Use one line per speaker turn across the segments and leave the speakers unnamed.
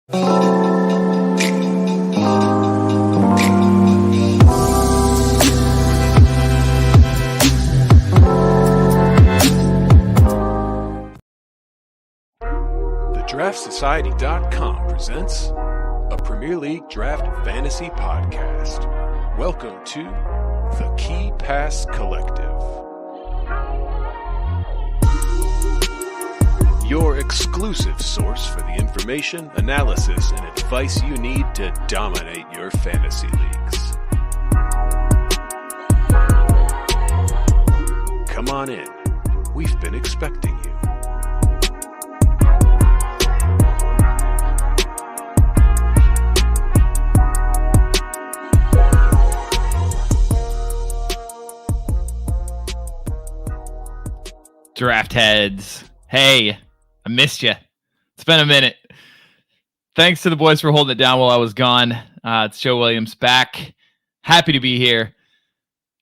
DraftSociety.com presents a Premier League Draft Fantasy Podcast. Welcome to the Key Pass Collective, your exclusive source for the information, analysis, and advice you need to dominate your fantasy leagues. Come on in. We've been expecting you.
Draft heads. Hey, I missed you. It's been a minute. Thanks to the boys for holding it down while I was gone. It's Joe Williams back. Happy to be here.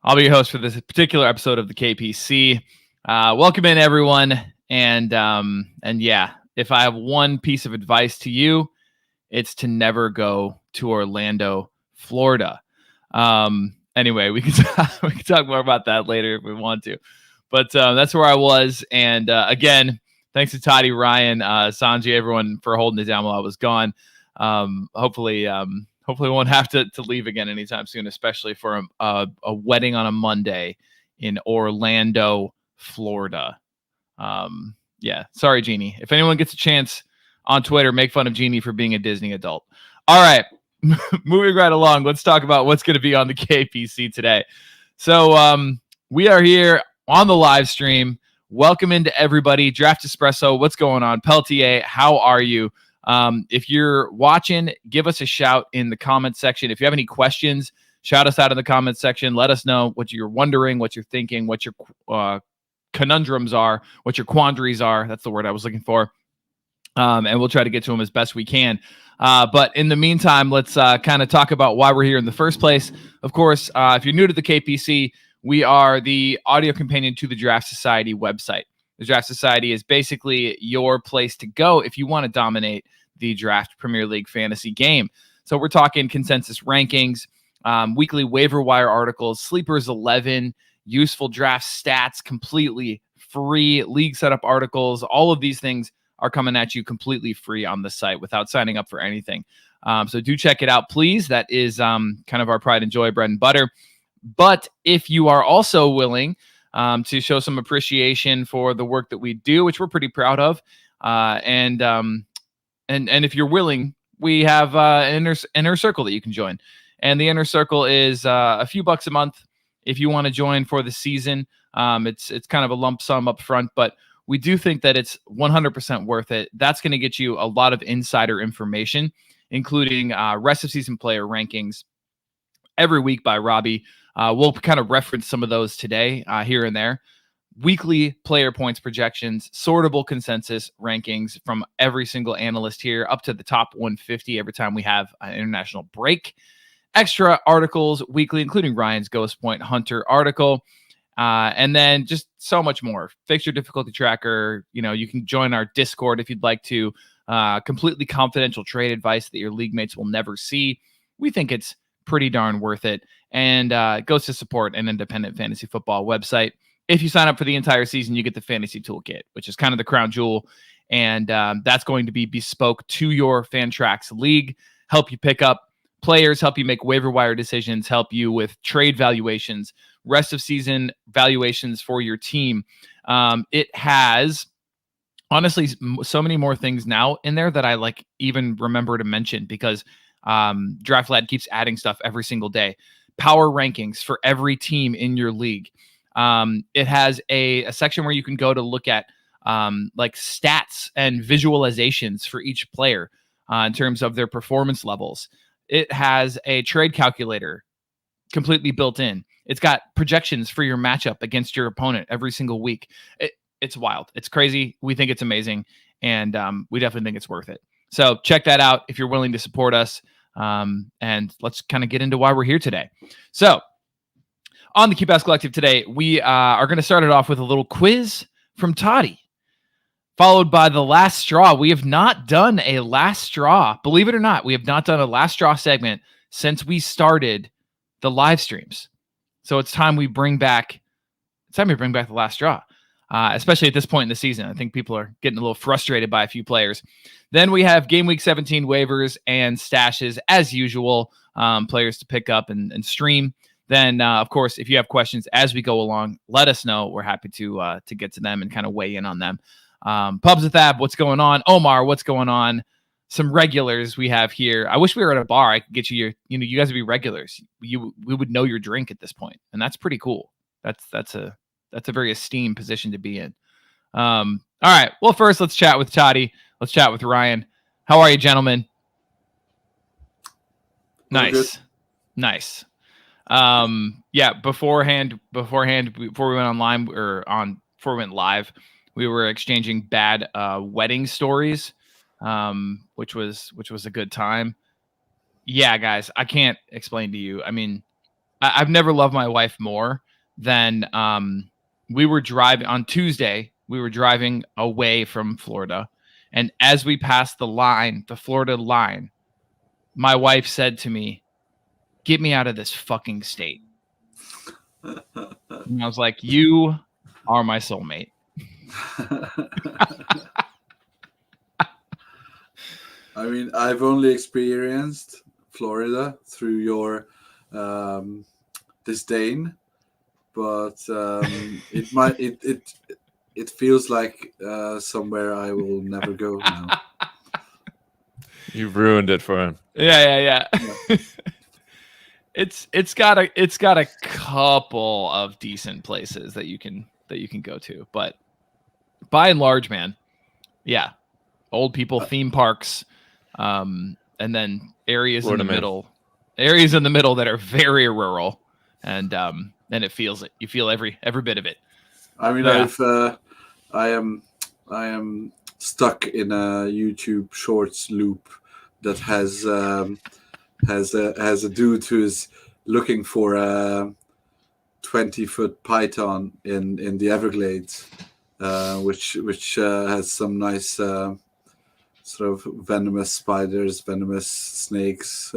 I'll be your host for this particular episode of the KPC. Welcome in, everyone. And yeah, if I have one piece of advice to you, it's to never go to Orlando, Florida. Anyway, we can talk more about that later if we want to. But that's where I was. And again, thanks to Totti, Ryan, Sanjay, everyone for holding it down while I was gone. Hopefully we won't have to leave again anytime soon, especially for a wedding on a Monday in Orlando, Florida. Yeah, sorry, Jeannie. If anyone gets a chance on Twitter, make fun of Jeannie for being a Disney adult. All right, moving right along. Let's talk about what's going to be on the KPC today. So we are here on the live stream. Welcome into everybody. Draft Espresso, what's going on? Peltier, how are you? If you're watching, give us a shout in the comment section. If you have any questions, shout us out in the comment section. Let us know what you're wondering, what you're thinking, what your conundrums are, what your quandaries are. That's the word I was looking for. And we'll try to get to them as best we can. But in the meantime, let's kind of talk about why we're here in the first place. Of course, if you're new to the KPC, we are the audio companion to the Draft Society website. The Draft Society is basically your place to go if you want to dominate the Draft Premier League fantasy game. So we're talking consensus rankings, weekly waiver wire articles, Sleepers 11, useful draft stats, completely free league setup articles. All of these things are coming at you completely free on the site without signing up for anything. So do check it out, please. That is kind of our pride and joy, bread and butter. But if you are also willing to show some appreciation for the work that we do, which we're pretty proud of, and if you're willing, we have an inner circle that you can join. And the inner circle is a few bucks a month if you want to join for the season. It's kind of a lump sum up front, but we do think that it's 100% worth it. That's going to get you a lot of insider information, including rest of season player rankings every week by Robbie. We'll kind of reference some of those today, here and there. Weekly player points projections, sortable consensus rankings from every single analyst here, up to the top 150 every time we have an international break. Extra articles weekly, including Ryan's Ghost Point Hunter article. And then just so much more. Fixture difficulty tracker. You can join our Discord if you'd like to. Completely confidential trade advice that your league mates will never see. We think it's pretty darn worth it. And it goes to support an independent fantasy football website. If you sign up for the entire season, you get the fantasy toolkit, which is kind of the crown jewel. And that's going to be bespoke to your Fantrax league, help you pick up players, help you make waiver wire decisions, help you with trade valuations, rest of season valuations for your team. It has honestly so many more things now in there that I even remember to mention because Draft Lad keeps adding stuff every single day. Power rankings for every team in your league. It has a section where you can go to look at stats and visualizations for each player in terms of their performance levels. It has a trade calculator completely built in. It's got projections for your matchup against your opponent every single week. It's wild. It's crazy. We think it's amazing, and we definitely think it's worth it. So check that out if you're willing to support us. And let's kind of get into why we're here today. So on the Key Pass Collective today, we are going to start it off with a little quiz from Totti. followed by the last straw. We have not done a last straw. Believe it or not, we have not done a last straw segment since we started the live streams. So it's time we bring back the last straw, especially at this point in the season. I think people are getting a little frustrated by a few players. Then we have Game Week 17 waivers and stashes as usual, players to pick up and stream. Then, of course, if you have questions as we go along, let us know. We're happy to get to them and kind of weigh in on them. Pubs with Ab, what's going on? Omar, what's going on? Some regulars we have here. I wish we were at a bar. I could get you you guys would be regulars. We would know your drink at this point, and that's pretty cool. That's a very esteemed position to be in. All right. Well, first let's chat with Totti. Let's chat with Ryan. How are you, gentlemen? Nice. Yeah. Beforehand, before we went online before we went live, we were exchanging bad wedding stories, which was a good time. Yeah, guys, I can't explain to you. I mean, I've never loved my wife more than we were driving on Tuesday. We were driving away from Florida, and as we passed the Florida line, my wife said to me, "Get me out of this fucking state." And I was like, "You are my soulmate."
I mean, I've only experienced Florida through your disdain, but it feels like somewhere I will never go now.
You've ruined it for him.
Yeah. It's got a couple of decent places that you can go to, but by and large, man, yeah, old people theme parks, and then areas in the middle that are very rural, and it feels it. You feel every bit of it.
I mean, yeah. I am stuck in a YouTube Shorts loop that has a dude who is looking for a 20-foot python in the Everglades, which has some nice sort of venomous spiders, venomous snakes,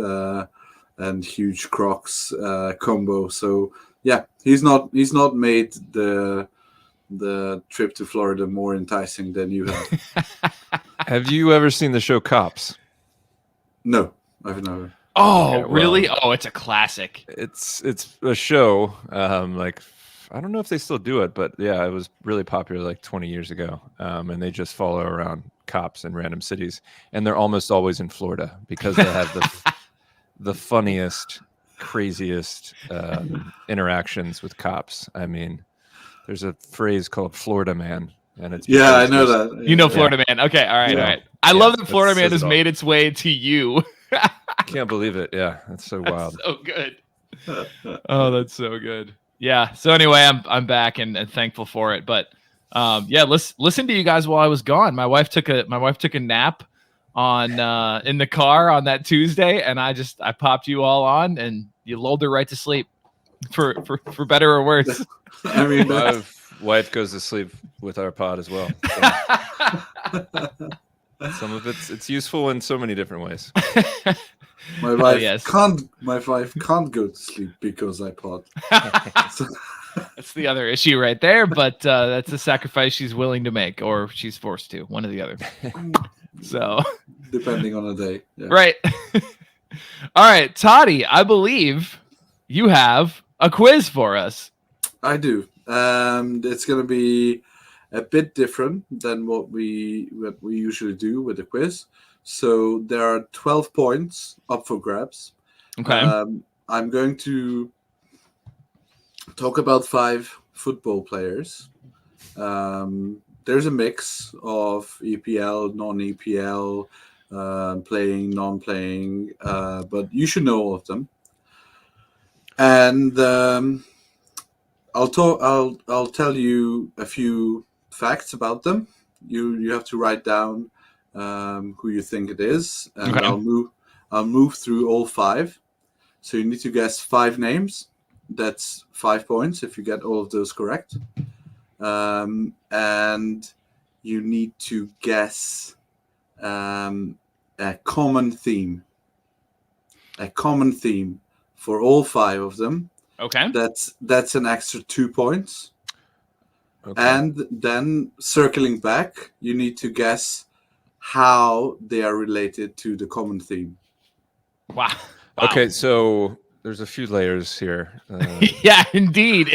and huge crocs combo. So yeah, he's not made the trip to Florida more enticing than you have.
Have you ever seen the show Cops?
No, I've never.
Oh, okay, really? Oh, it's a classic.
It's a show. Like, I don't know if they still do it, but yeah, it was really popular like 20 years ago. And they just follow around cops in random cities, and they're almost always in Florida because they have the funniest, craziest interactions with cops. I mean, there's a phrase called Florida man. And it's
I know that.
You know Florida man. Okay, all right. I love that Florida man has made its way to you.
Can't believe it. Yeah, that's so wild.
So good. Oh, that's so good. Yeah. So anyway, I'm back and thankful for it. But yeah, listen to you guys while I was gone. My wife took a nap on in the car on that Tuesday, and I popped you all on, and you lulled her right to sleep for better or worse.
I mean,
my wife goes to sleep with our pod as well. So. Some of it's useful in so many different ways.
My wife can't go to sleep because I pod.
That's the other issue right there, but that's a sacrifice she's willing to make, or she's forced to, one or the other. So
depending on the day. Yeah.
Right. All right, Totti, I believe you have a quiz for us.
I do. It's going to be a bit different than what we usually do with the quiz. So there are 12 points up for grabs.
Okay.
I'm going to talk about 5 football players. There's a mix of EPL, non-EPL, playing, non-playing, but you should know all of them. And I'll tell you a few facts about them. You have to write down who you think it is, and okay. I'll move through all 5. So you need to guess 5 names. That's 5 points if you get all of those correct. And you need to guess a common theme. A common theme for all 5 of them.
Okay.
That's an extra 2 points.
Okay.
And then circling back, you need to guess how they are related to the common theme.
Wow.
Okay, so there's a few layers here.
Yeah, indeed.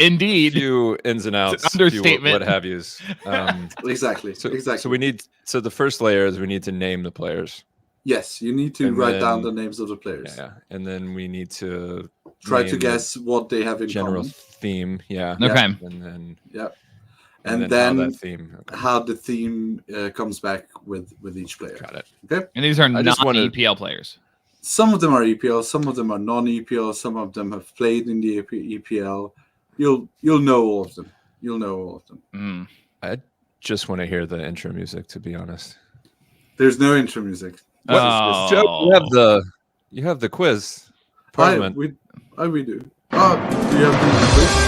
Few ins and outs,
It's an understatement.
few what have yous.
Exactly.
So
exactly.
So the first layer is we need to name the players.
Yes, you need to
And
write down
then-
the names of the players.
Yeah, and then we need to
Try
name
to
the
guess what they have in
general
common.
theme. Yeah.
Okay.
And then
Yeah.
and
And
then how
then
that theme. Okay.
how the theme comes back with each player.
Got it.
Okay.
And these are
I just wanted-
non-EPL players.
Some of them are EPL, some of them are non-EPL, some of them have played in the EPL. You'll know all of them. You'll know all of them.
Mm.
I just want to hear the intro music, to be honest.
There's no intro music.
Oh.
Joe, you have the quiz. Parliament.
We do. Oh, do you have the quiz?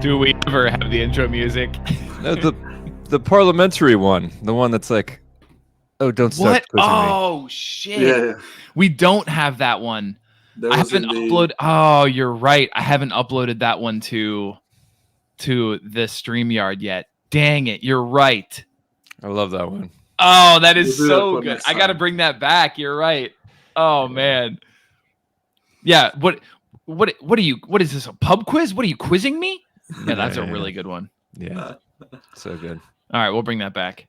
Do we ever have the intro music?
No, the parliamentary one, the one that's like, oh, don't start
What?
quizzing me.
Oh shit!
Yeah.
We don't have that one.
That
I
was
haven't
in the-
uploaded. Oh, you're right. I haven't uploaded that one to the StreamYard yet. Dang it! You're right.
I love that one.
Oh, that is
We'll do that
so
for
good.
next
I got to
time.
bring that back. You're right. Oh man. Yeah. What are you? What is this? A pub quiz? What are you quizzing me? Yeah, that's a really good one.
Yeah, so good.
All right, we'll bring that back.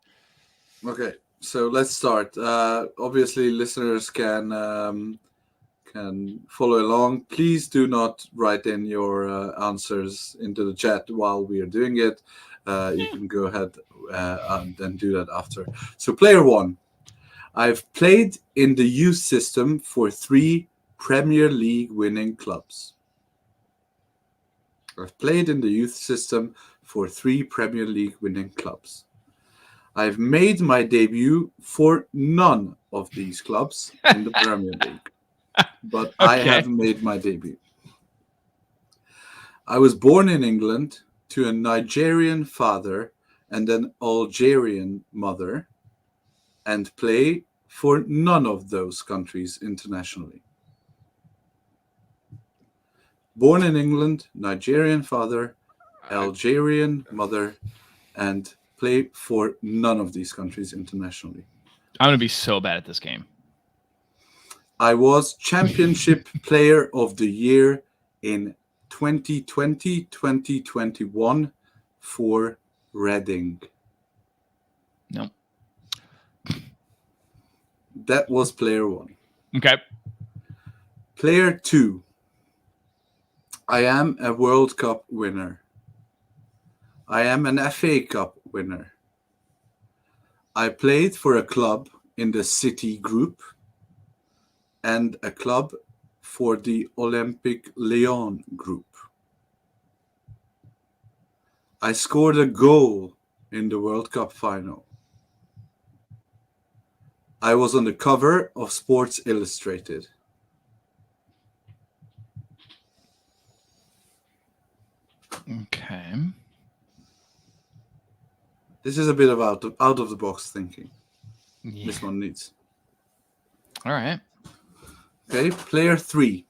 Okay, so let's start. Obviously, listeners can follow along. Please do not write in your answers into the chat while we are doing it. You can go ahead and then do that after. So, player 1. I've played in the youth system for 3 Premier League winning clubs. I've played in the youth system for 3 Premier League winning clubs. I've made my debut for none of these clubs in the Premier League, but I have made my debut. I was born in England to a Nigerian father and an Algerian mother, and play for none of those countries internationally. Born in England, Nigerian father, Algerian mother, and play for none of these countries internationally.
I'm gonna be so bad at this game.
I was Championship Player of the Year in 2020-2021 for Reading.
No.
That was player 1.
Okay.
Player 2. I am a World Cup winner. I am an FA Cup winner. I played for a club in the City Group and a club for the Olympic Lyon Group. I scored a goal in the World Cup final. I was on the cover of Sports Illustrated.
Okay.
This is a bit of out of the box thinking.
Yeah.
This one needs.
All right.
Okay, player 3.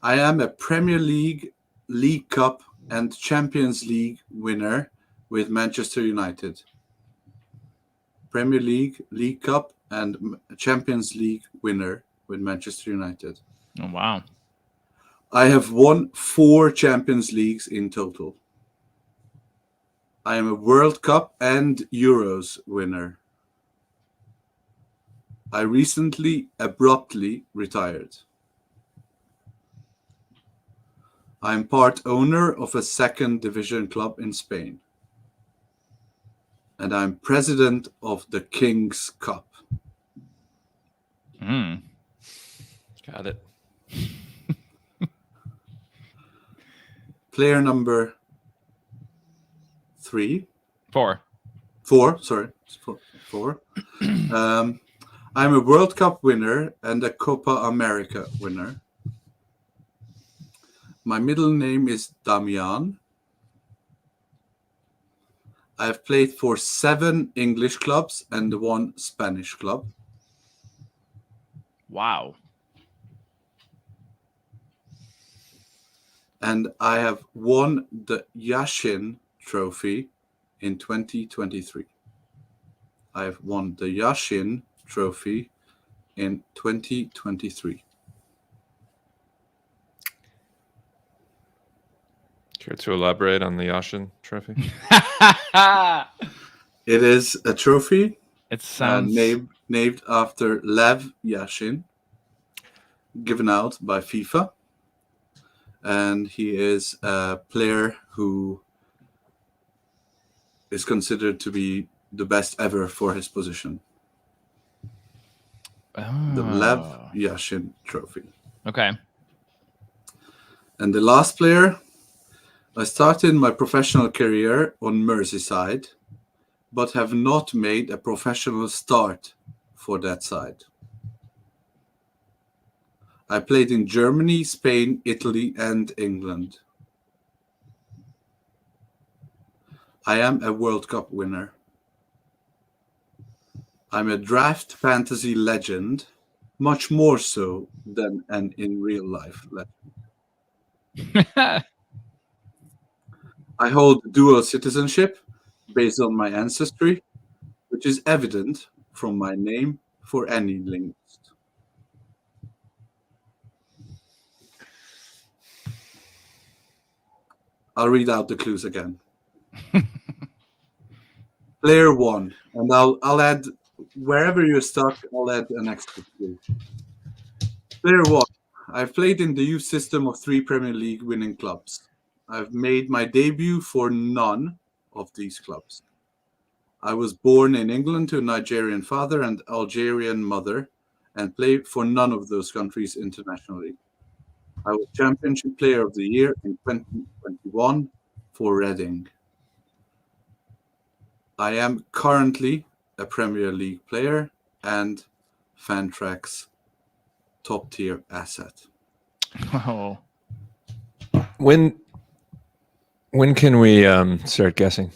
I am a Premier League, League Cup, and Champions League winner with Manchester United. Premier League, League Cup, and Champions League winner with Manchester United.
Oh wow.
I have won 4 Champions Leagues in total. I am a World Cup and Euros winner. I recently abruptly retired. I am part owner of a second division club in Spain. And I'm president of the King's Cup.
Mm.
Got it.
Player number 3.
4.
4, sorry. 4. I'm a World Cup winner and a Copa America winner. My middle name is Damian. I have played for 7 English clubs and 1 Spanish club.
Wow.
And I have won the Yashin Trophy in 2023. I have won the Yashin Trophy in 2023.
Care to elaborate on the Yashin trophy?
It is a trophy
It sounds
named after Lev Yashin, given out by FIFA. And he is a player who is considered to be the best ever for his position. The Lev Yashin Trophy.
Okay.
And the last player, I started my professional career on Merseyside, but have not made a professional start for that side. I played in Germany, Spain, Italy, and England. I am a World Cup winner. I'm a draft fantasy legend, much more so than an in real life legend. I hold dual citizenship based on my ancestry, which is evident from my name for any linguist. I'll read out the clues again. Player 1, and I'll add, wherever you're stuck, I'll add an extra clue. Player 1, I've played in the youth system of 3 Premier League winning clubs. I've made my debut for none of these clubs. I was born in England to a Nigerian father and Algerian mother, and played for none of those countries internationally. I was Championship Player of the Year in 2021 for Reading. I am currently a Premier League player and Fantrax's top tier asset.
Oh.
When can we start guessing?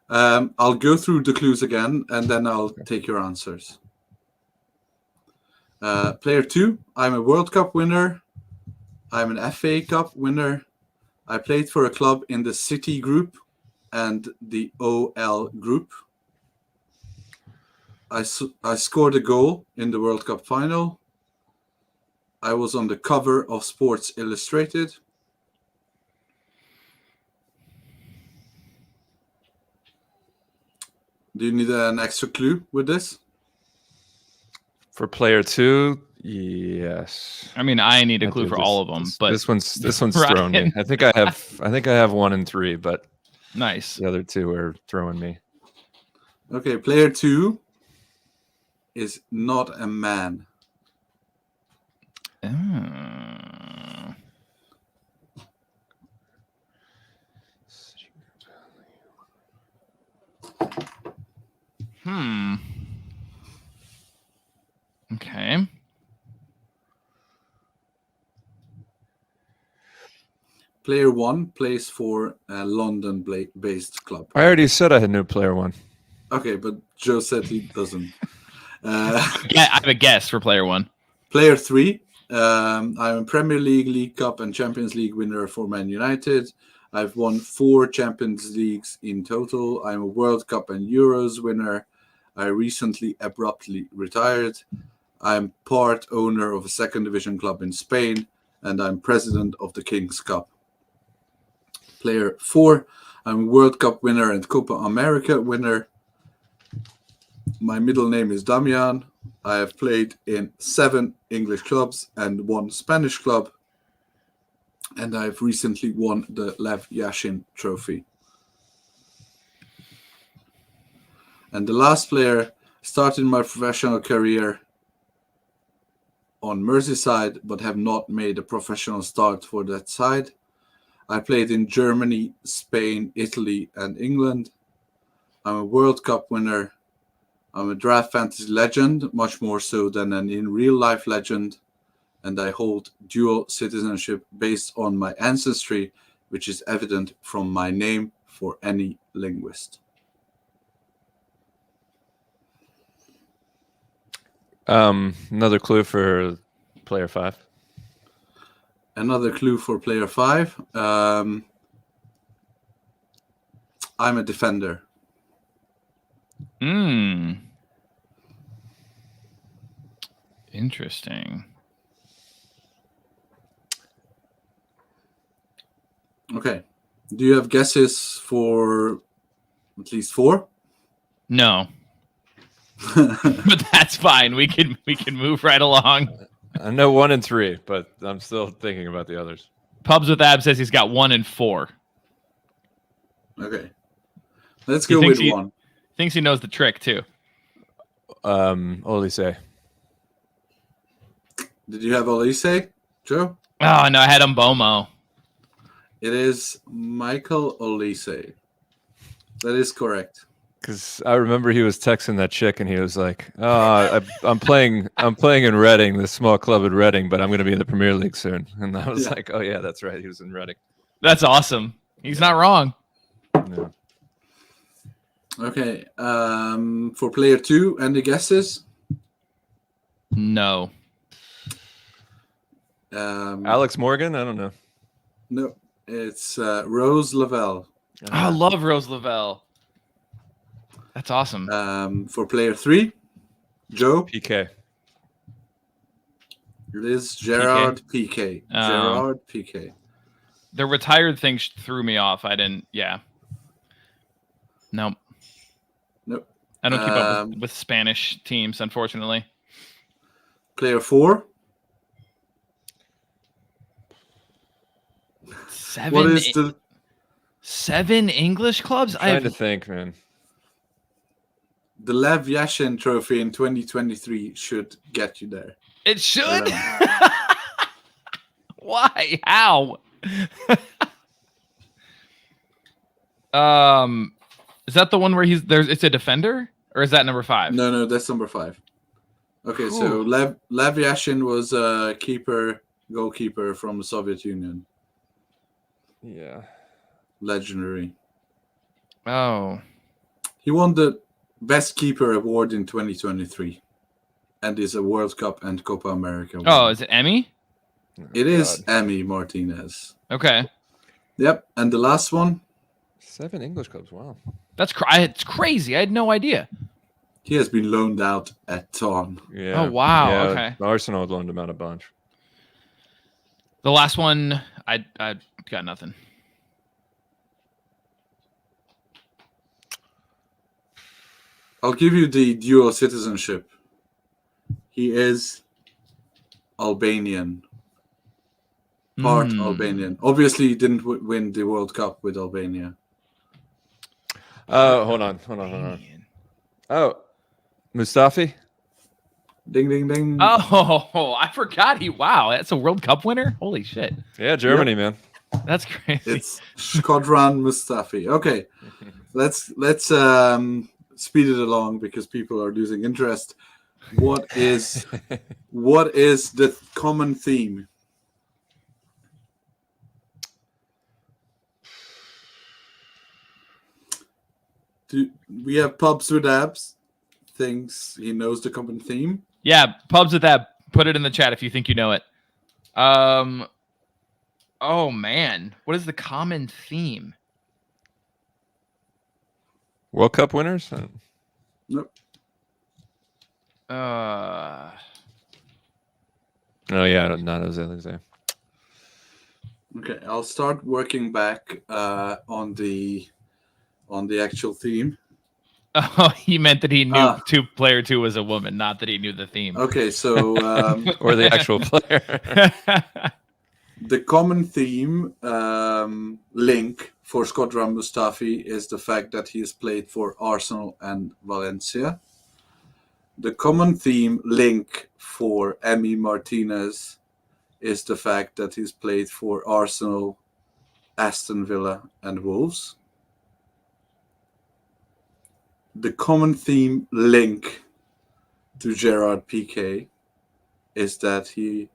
I'll go through the clues again, and then I'll take your answers. Player 2, I'm a World Cup winner. I'm an FA Cup winner. I played for a club in the City Group and the OL Group. I scored a goal in the World Cup final. I was on the cover of Sports Illustrated. Do you need an extra clue with this?
For player 2, yes.
I mean, I need a clue for all of them, but
this one's throwing me. I think I have 1 and 3, but
nice.
the other 2 are throwing me.
Okay, player 2 is not a man.
Okay.
Player 1 plays for a London-based club.
I already said I had new player 1.
Okay, but Joe said he doesn't.
Yeah, I have a guess for player 1.
Player 3, I'm a Premier League, League Cup, and Champions League winner for Man United. I've won 4 Champions Leagues in total. I'm a World Cup and Euros winner. I recently abruptly retired. I'm part owner of a second division club in Spain, and I'm president of the King's Cup. Player 4, I'm a World Cup winner and Copa America winner. My middle name is Damian. I have played in 7 English clubs and 1 Spanish club. And I've recently won the Lev Yashin Trophy. And the last player started my professional career on Merseyside, but have not made a professional start for that side. I played in Germany, Spain, Italy, and England. I'm a World Cup winner. I'm a draft fantasy legend, much more so than an in real life legend, and I hold dual citizenship based on my ancestry, which is evident from my name for any linguist.
Another clue for player 5.
Another clue for player 5. I'm a defender.
Interesting.
Okay. Do you have guesses for at least 4?
No. But that's fine. We can move right along.
I know 1 and 3, but I'm still thinking about the others.
Pubs with Ab says he's got 1 and 4.
Okay. Let's go with 1.
Thinks he knows the trick too.
Olise.
Did you have Olise, Joe?
Oh no, I had Mbomo.
It is Michael Olise. That is correct.
Because I remember he was texting that chick, and he was like, "Oh, I'm playing in Reading, this small club in Reading, but I'm going to be in the Premier League soon." And I was like, "Oh yeah, that's right. He was in Reading."
That's awesome. He's not wrong.
No.
Okay. For player 2, any guesses?
No.
Alex Morgan? I don't know.
No. It's Rose Lavelle.
Oh, I love Rose Lavelle. That's awesome.
For player 3, Joe?
PK.
It is Gerard PK. Gerard PK.
The retired thing threw me off. I didn't. Yeah. Nope.
Nope.
I don't keep up with Spanish teams, unfortunately.
Player 4.
7.
What is the
7 English clubs?
I'm trying to think, man.
The Lev Yashin Trophy in 2023 should get you there.
It should. Why? How? Is that the one where it's a defender, or is that number 5?
No, that's number 5. Okay, so
Ooh.
Lev Yashin was a goalkeeper from the Soviet Union.
Yeah.
Legendary.
Oh.
He won the Best Keeper award in 2023, and is a World Cup and Copa America winner.
Oh, is it Emmy?
It is Emi Martinez.
Okay.
Yep, and the last one.
7 English clubs. Wow.
It's crazy. I had no idea.
He has been loaned out a ton.
Yeah.
Oh, wow.
Yeah,
Okay.
Arsenal had loaned him out a bunch.
The last one, I got nothing.
I'll give you the dual citizenship. He is Albanian. Part Albanian. Obviously, he didn't win the World Cup with Albania.
Hold on. Oh, Mustafi?
Ding, ding, ding.
Oh, I forgot wow, that's a World Cup winner? Holy shit.
Yeah, Germany, man.
That's crazy.
It's Shkodran Mustafi. Okay, let's speed it along because people are losing interest. What is the common theme? We have Pubs with Abs thinks he knows the common theme.
Yeah, Pubs with that. Put it in the chat if you think you know it. Oh man, what is the common theme?
World Cup winners?
Nope.
Oh yeah, not Jose.
Okay, I'll start working back on the actual theme.
Oh, he meant that he knew player 2 was a woman, not that he knew the theme.
Okay, so
Or the actual player.
the common theme link for Shkodran Mustafi is the fact that he has played for Arsenal and Valencia. The common theme link for Emi Martinez is the fact that he's played for Arsenal, Aston Villa, and Wolves. the common theme link to Gerard Piqué is that he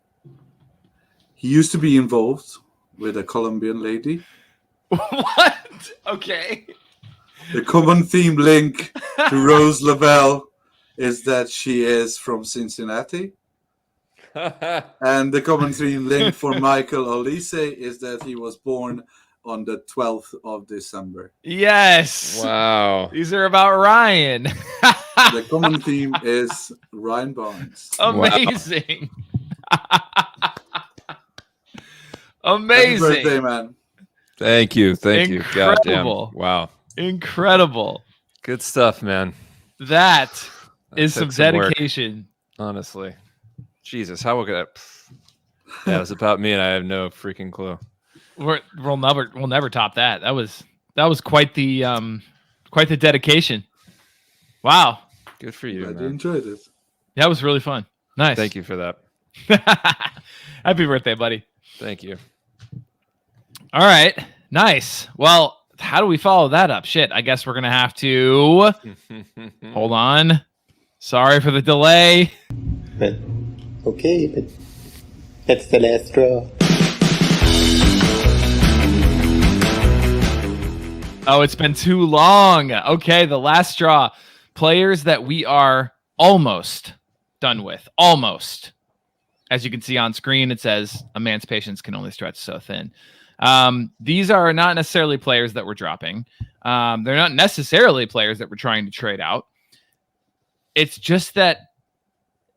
used to be involved with a Colombian lady.
What? Okay.
The common theme link to Rose Lavelle is that she is from Cincinnati. And the common theme link for Michael Olise is that he was born on the 12th of December.
Yes.
Wow.
These are about Ryan.
The common theme is Ryan Barnes.
Amazing.
Happy
Amazing.
birthday, man.
Thank you. Thank you. Goddamn.
Incredible.
Wow.
Incredible.
Good stuff, man.
That is
took
some
work,
dedication.
honestly. Jesus, how could that? Yeah, it was about me, and I have no freaking clue.
We'll never top that. That was quite the dedication. Wow.
Good for you,
I
man.
enjoyed it.
That was really fun. Nice.
Thank you for that.
Happy birthday, buddy.
Thank you.
All right. Nice. Well, how do we follow that up? Shit, I guess we're going to have to hold on. Sorry for the delay.
But okay, but that's the last straw.
Oh, it's been too long. Okay, the last straw. Players that we are almost done with. Almost. As you can see on screen, it says a man's patience can only stretch so thin. These are not necessarily players that we're dropping. They're not necessarily players that we're trying to trade out. It's just that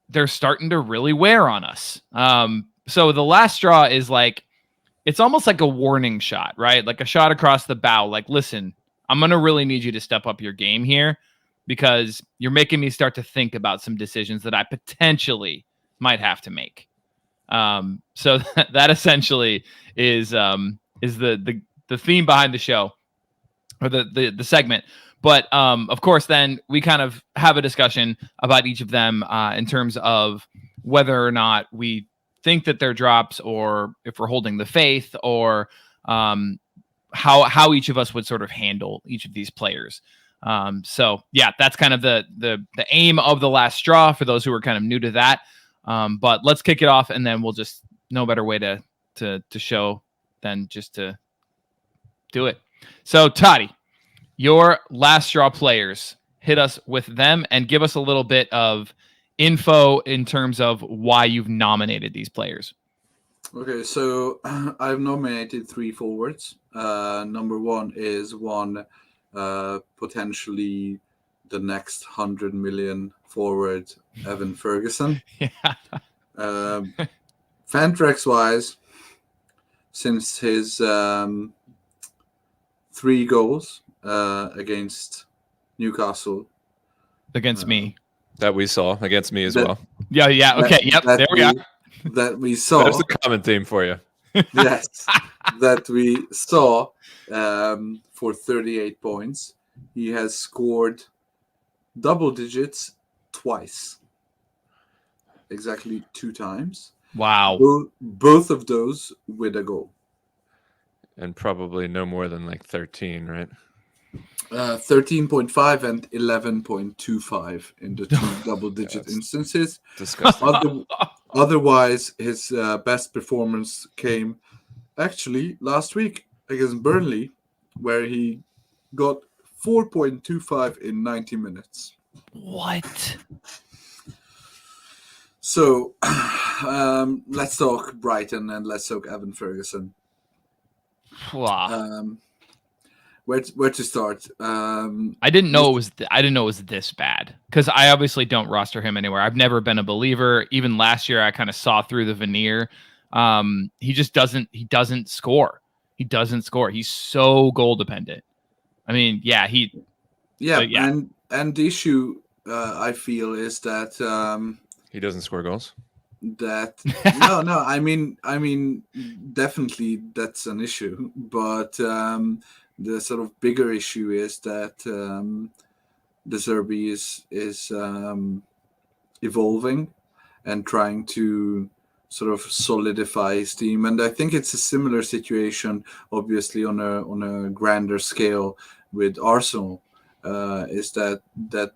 they're starting to really wear on us. So the last straw is like, it's almost like a warning shot, right? Like a shot across the bow. Like, listen, I'm going to really need you to step up your game here because you're making me start to think about some decisions that I potentially might have to make. So that essentially is the theme behind the show or the segment. But of course, then we kind of have a discussion about each of them in terms of whether or not we think that they're drops or if we're holding the faith or how each of us would sort of handle each of these players. So yeah, that's kind of the aim of the last straw for those who are kind of new to that. But let's kick it off, and then we'll just no better way to show than just to do it. So Totti, your last straw players, hit us with them and give us a little bit of info in terms of why you've nominated these players.
Okay, so I've nominated 3 forwards. Number 1 is potentially the next 100 million forward, Evan Ferguson.
Yeah.
Fantrax wise, since his 3 goals against Newcastle.
Against me.
That we saw against me as well.
Yeah. Okay. Yep. There we are.
That we saw.
There's a common theme for you.
Yes. That we saw for 38 points. He has scored double digits twice. Exactly 2 times.
Wow.
Both of those with a goal.
And probably no more than like 13, right?
13.5 and 11.25 in the 2 double-digit instances.
Disgusting.
Otherwise, his best performance came actually last week against Burnley, where he got 4.25 in 90 minutes.
What?
So let's talk Brighton and let's talk Evan Ferguson.
Wow.
Where to start?
I didn't know it was this bad because I obviously don't roster him anywhere. I've never been a believer. Even last year, I kind of saw through the veneer. He just doesn't score. He doesn't score. He's so goal dependent. I mean, yeah.
And the issue I feel is that
he doesn't score goals.
That no. I mean, definitely that's an issue, but. The sort of bigger issue is that De Zerbi is evolving and trying to sort of solidify his team, and I think it's a similar situation, obviously on a grander scale with Arsenal. is that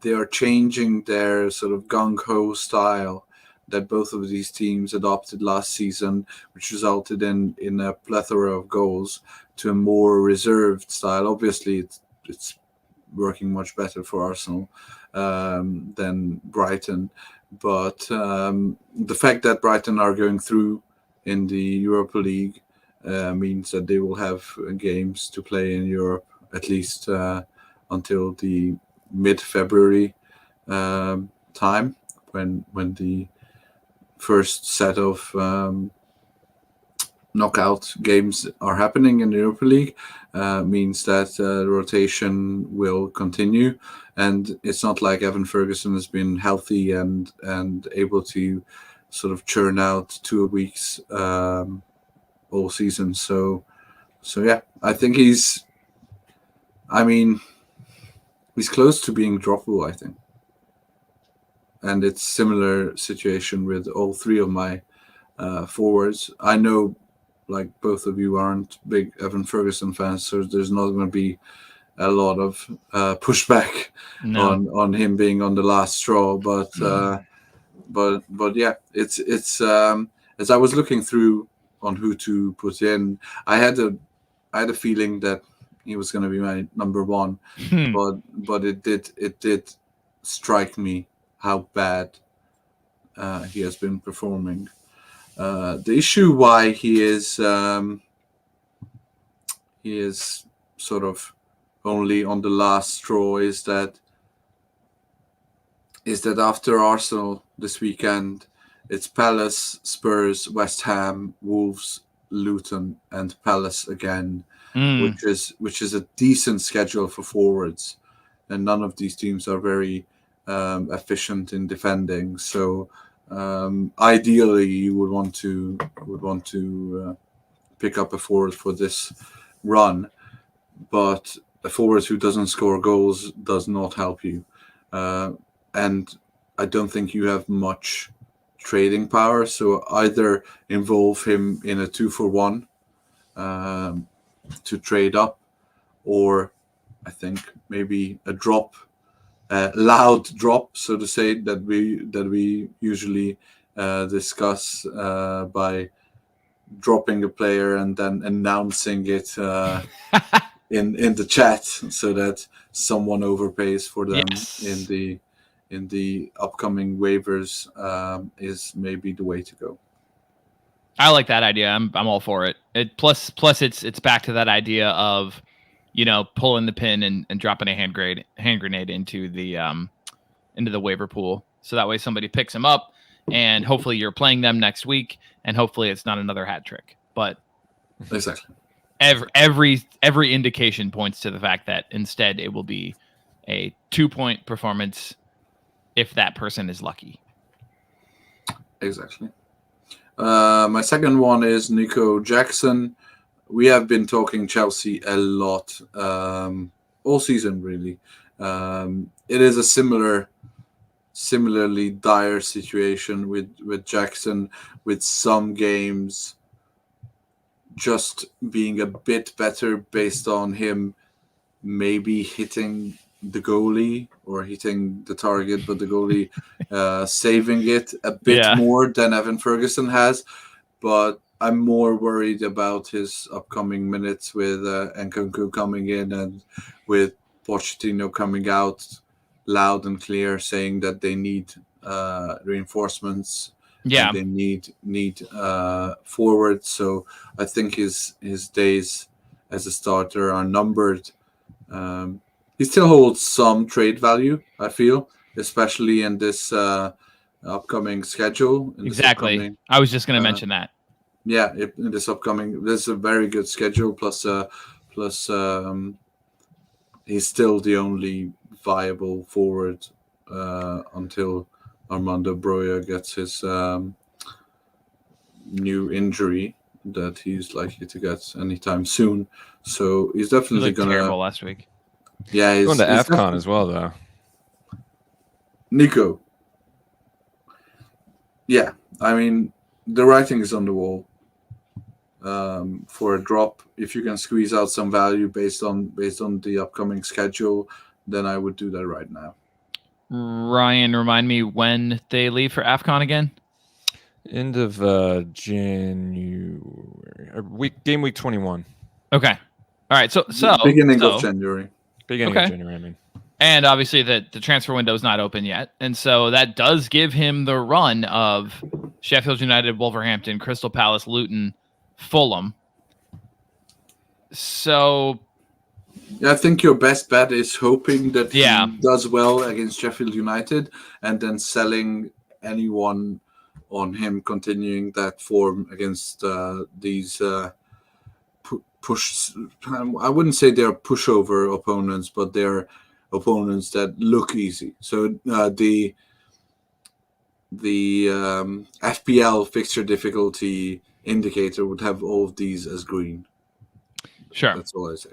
they are changing their sort of gung-ho style that both of these teams adopted last season, which resulted in a plethora of goals, to a more reserved style. Obviously, it's working much better for Arsenal than Brighton, but the fact that Brighton are going through in the Europa League means that they will have games to play in Europe at least until the mid-February time, when the first set of knockout games are happening in the Europa League. Means that rotation will continue, and it's not like Evan Ferguson has been healthy and able to sort of churn out 2 weeks all season. So yeah, I think he's close to being droppable, I think. And it's similar situation with all three of my forwards. I know, like, both of you aren't big Evan Ferguson fans, so there's not going to be a lot of pushback on him being on the last straw. But yeah, it's as I was looking through on who to put in, I had a feeling that he was going to be my number one, but it did strike me how bad he has been performing. The issue why he is sort of only on the last straw is that after Arsenal this weekend, it's Palace, Spurs, West Ham, Wolves, Luton, and Palace again, which is a decent schedule for forwards, and none of these teams are very efficient in defending. So ideally, you would want to pick up a forward for this run, but a forward who doesn't score goals does not help you, and I don't think you have much trading power. So either involve him in a 2-for-1 to trade up, or I think maybe a drop. Loud drop, so to say, that we usually discuss by dropping a player and then announcing it in the chat, so that someone overpays for them in the upcoming waivers is maybe the way to go.
I like that idea. I'm all for it. Plus it's back to that idea of, pulling the pin and dropping a hand grenade into the waiver pool. So that way somebody picks him up, and hopefully you're playing them next week, and hopefully it's not another hat trick. But
exactly,
every indication points to the fact that instead it will be a 2-point performance if that person is lucky.
Exactly. My second one is Nico Jackson. We have been talking Chelsea a lot all season, really. It is a similarly dire situation with Jackson, with some games just being a bit better based on him maybe hitting the goalie or hitting the target, but the goalie saving it a bit more than Evan Ferguson has. But I'm more worried about his upcoming minutes with Nkunku coming in and with Pochettino coming out loud and clear saying that they need reinforcements.
Yeah,
and they need forward. So I think his days as a starter are numbered. He still holds some trade value, I feel, especially in this upcoming schedule.
Exactly. I was just going to mention that.
Yeah, in this is a very good schedule. Plus, he's still the only viable forward until Armando Broja gets his new injury that he's likely to get anytime soon. So he's definitely going to.
Terrible last week.
Yeah, he's
going to AFCON as well, though.
Nico. Yeah, I mean, the writing is on the wall for a drop. If you can squeeze out some value based on the upcoming schedule, then I would do that right now.
Ryan, remind me when they leave for AFCON again?
End of January, game week 21.
Okay. All right. So
beginning of January.
Beginning of January, I mean.
And obviously the transfer window is not open yet. And so that does give him the run of Sheffield United, Wolverhampton, Crystal Palace, Luton, Fulham. So
I think your best bet is hoping that he does well against Sheffield United and then selling anyone on him continuing that form against these push. I wouldn't say they're pushover opponents, but they're opponents that look easy. So the FPL fixture difficulty indicator would have all of these as green.
Sure.
That's all I say.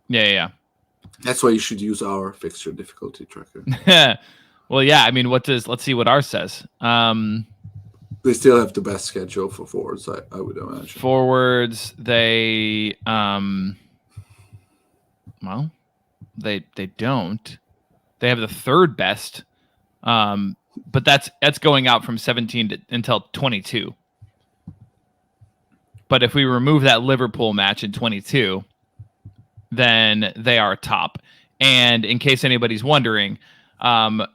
Yeah.
That's why you should use our fixture difficulty tracker.
Well, yeah. I mean, let's see what ours says.
They still have the best schedule for forwards, I would imagine.
Forwards, they well, they don't. They have the third best, but that's going out from 17 until 22. But if we remove that Liverpool match in 22, then they are top. And in case anybody's wondering,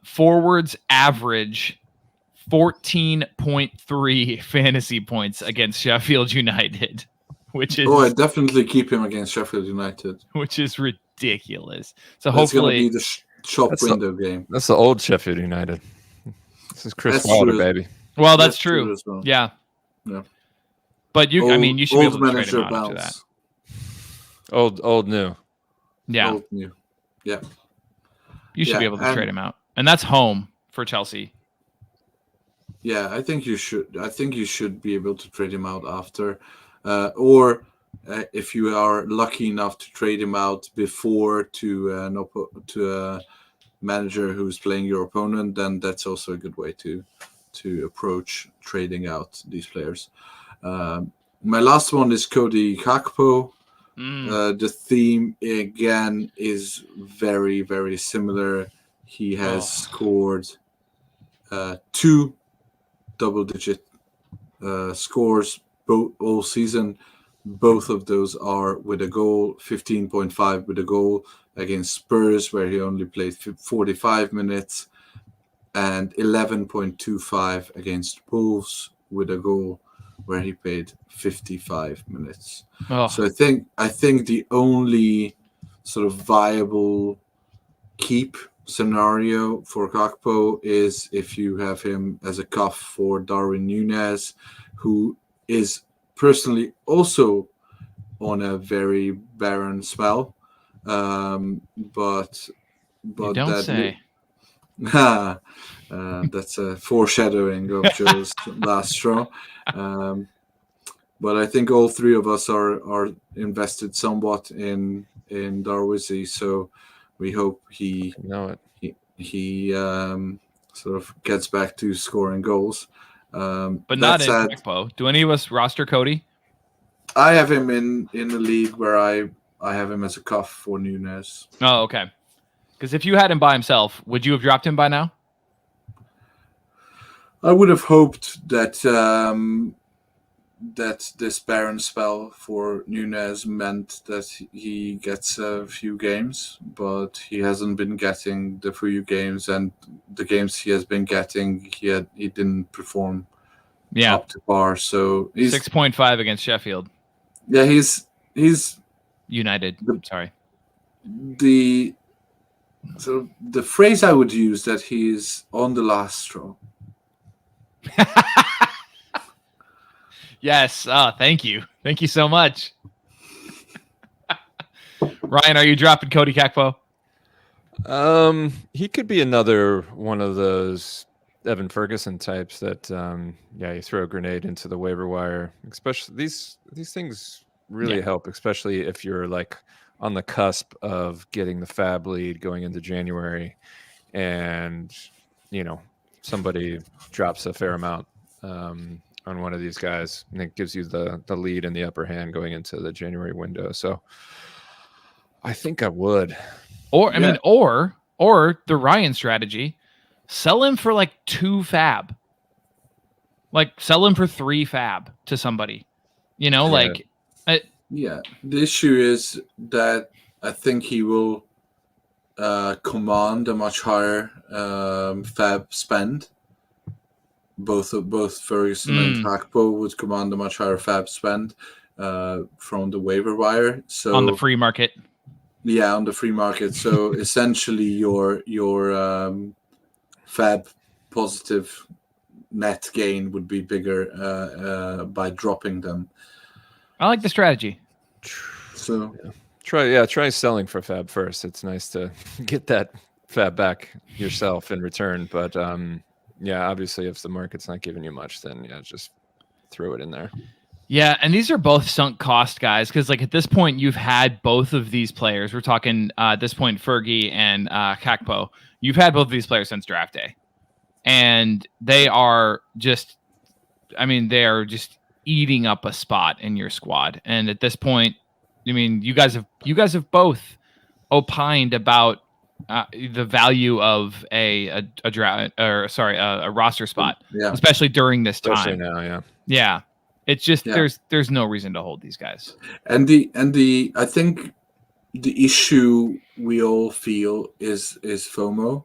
forwards average 14.3 fantasy points against Sheffield United, which is
I definitely keep him against Sheffield United,
which is ridiculous. So
that's
hopefully
going to be the shop window game.
That's the old Sheffield United. This is Chris Wilder, baby.
Well, that's true.
As well.
Yeah. But you should be able to trade him out after that.
Old new.
Yeah.
Old new. Yeah.
You should be able to trade him out. And that's home for Chelsea.
Yeah, I think you should. I think you should be able to trade him out after, or if you are lucky enough to trade him out before to a manager who's playing your opponent, then that's also a good way to approach trading out these players. My last one is Cody Gakpo. The theme again is very, very similar. He has scored 2 double-digit scores all season. Both of those are with a goal. 15.5 with a goal against Spurs, where he only played 45 minutes, and 11.25 against Wolves with a goal, where he played 55 minutes. So I think the only sort of viable keep scenario for Gakpo is if you have him as a cuff for Darwin Núñez, who is personally also on a very barren spell. But
you don't say.
That's a foreshadowing of Joe's last straw. But I think all three of us are invested somewhat in Darwizi, so we hope he sort of gets back to scoring goals.
But not in Gakpo. Do any of us roster Cody?
I have him in a league where I have him as a cuff for Núñez.
Oh, okay. Because if you had him by himself, would you have dropped him by now?
I would have hoped that that this barren spell for Núñez meant that he gets a few games, but he hasn't been getting the few games, and the games he has been getting, he didn't perform up to par. So he's
6.5 against Sheffield.
Yeah, he's
United. Sorry.
The phrase I would use that he's on the last straw.
Yes. Thank you. Thank you so much. Ryan, are you dropping Cody Gakpo?
He could be another one of those Evan Ferguson types that, you throw a grenade into the waiver wire. Especially these things really help, especially if you're like on the cusp of getting the fab lead going into January, and somebody drops a fair amount on one of these guys, and it gives you the lead and the upper hand going into the January window. So I think I would.
Or I mean, or the Ryan strategy, sell him for like 2 fab. Like sell him for 3 fab to somebody. You know, like
the issue is that I think he will command a much higher fab spend. Both Ferguson and Hakpo would command a much higher fab spend from the waiver wire. So
on the free market.
Yeah, on the free market. So essentially, your fab positive net gain would be bigger by dropping them.
I like the strategy.
So
try selling for fab first. It's nice to get that fab back yourself in return. But obviously, if the market's not giving you much, then just throw it in there.
Yeah, and these are both sunk cost guys because, like, at this point, you've had both of these players. We're talking at this point, Fergie and Kakpo. You've had both of these players since draft day, and they are just eating up a spot in your squad. And at this point, I mean, you guys have both opined about the value of a roster spot, especially during this time.
Especially now,
yeah. It's just there's no reason to hold these guys.
And I think the issue we all feel is FOMO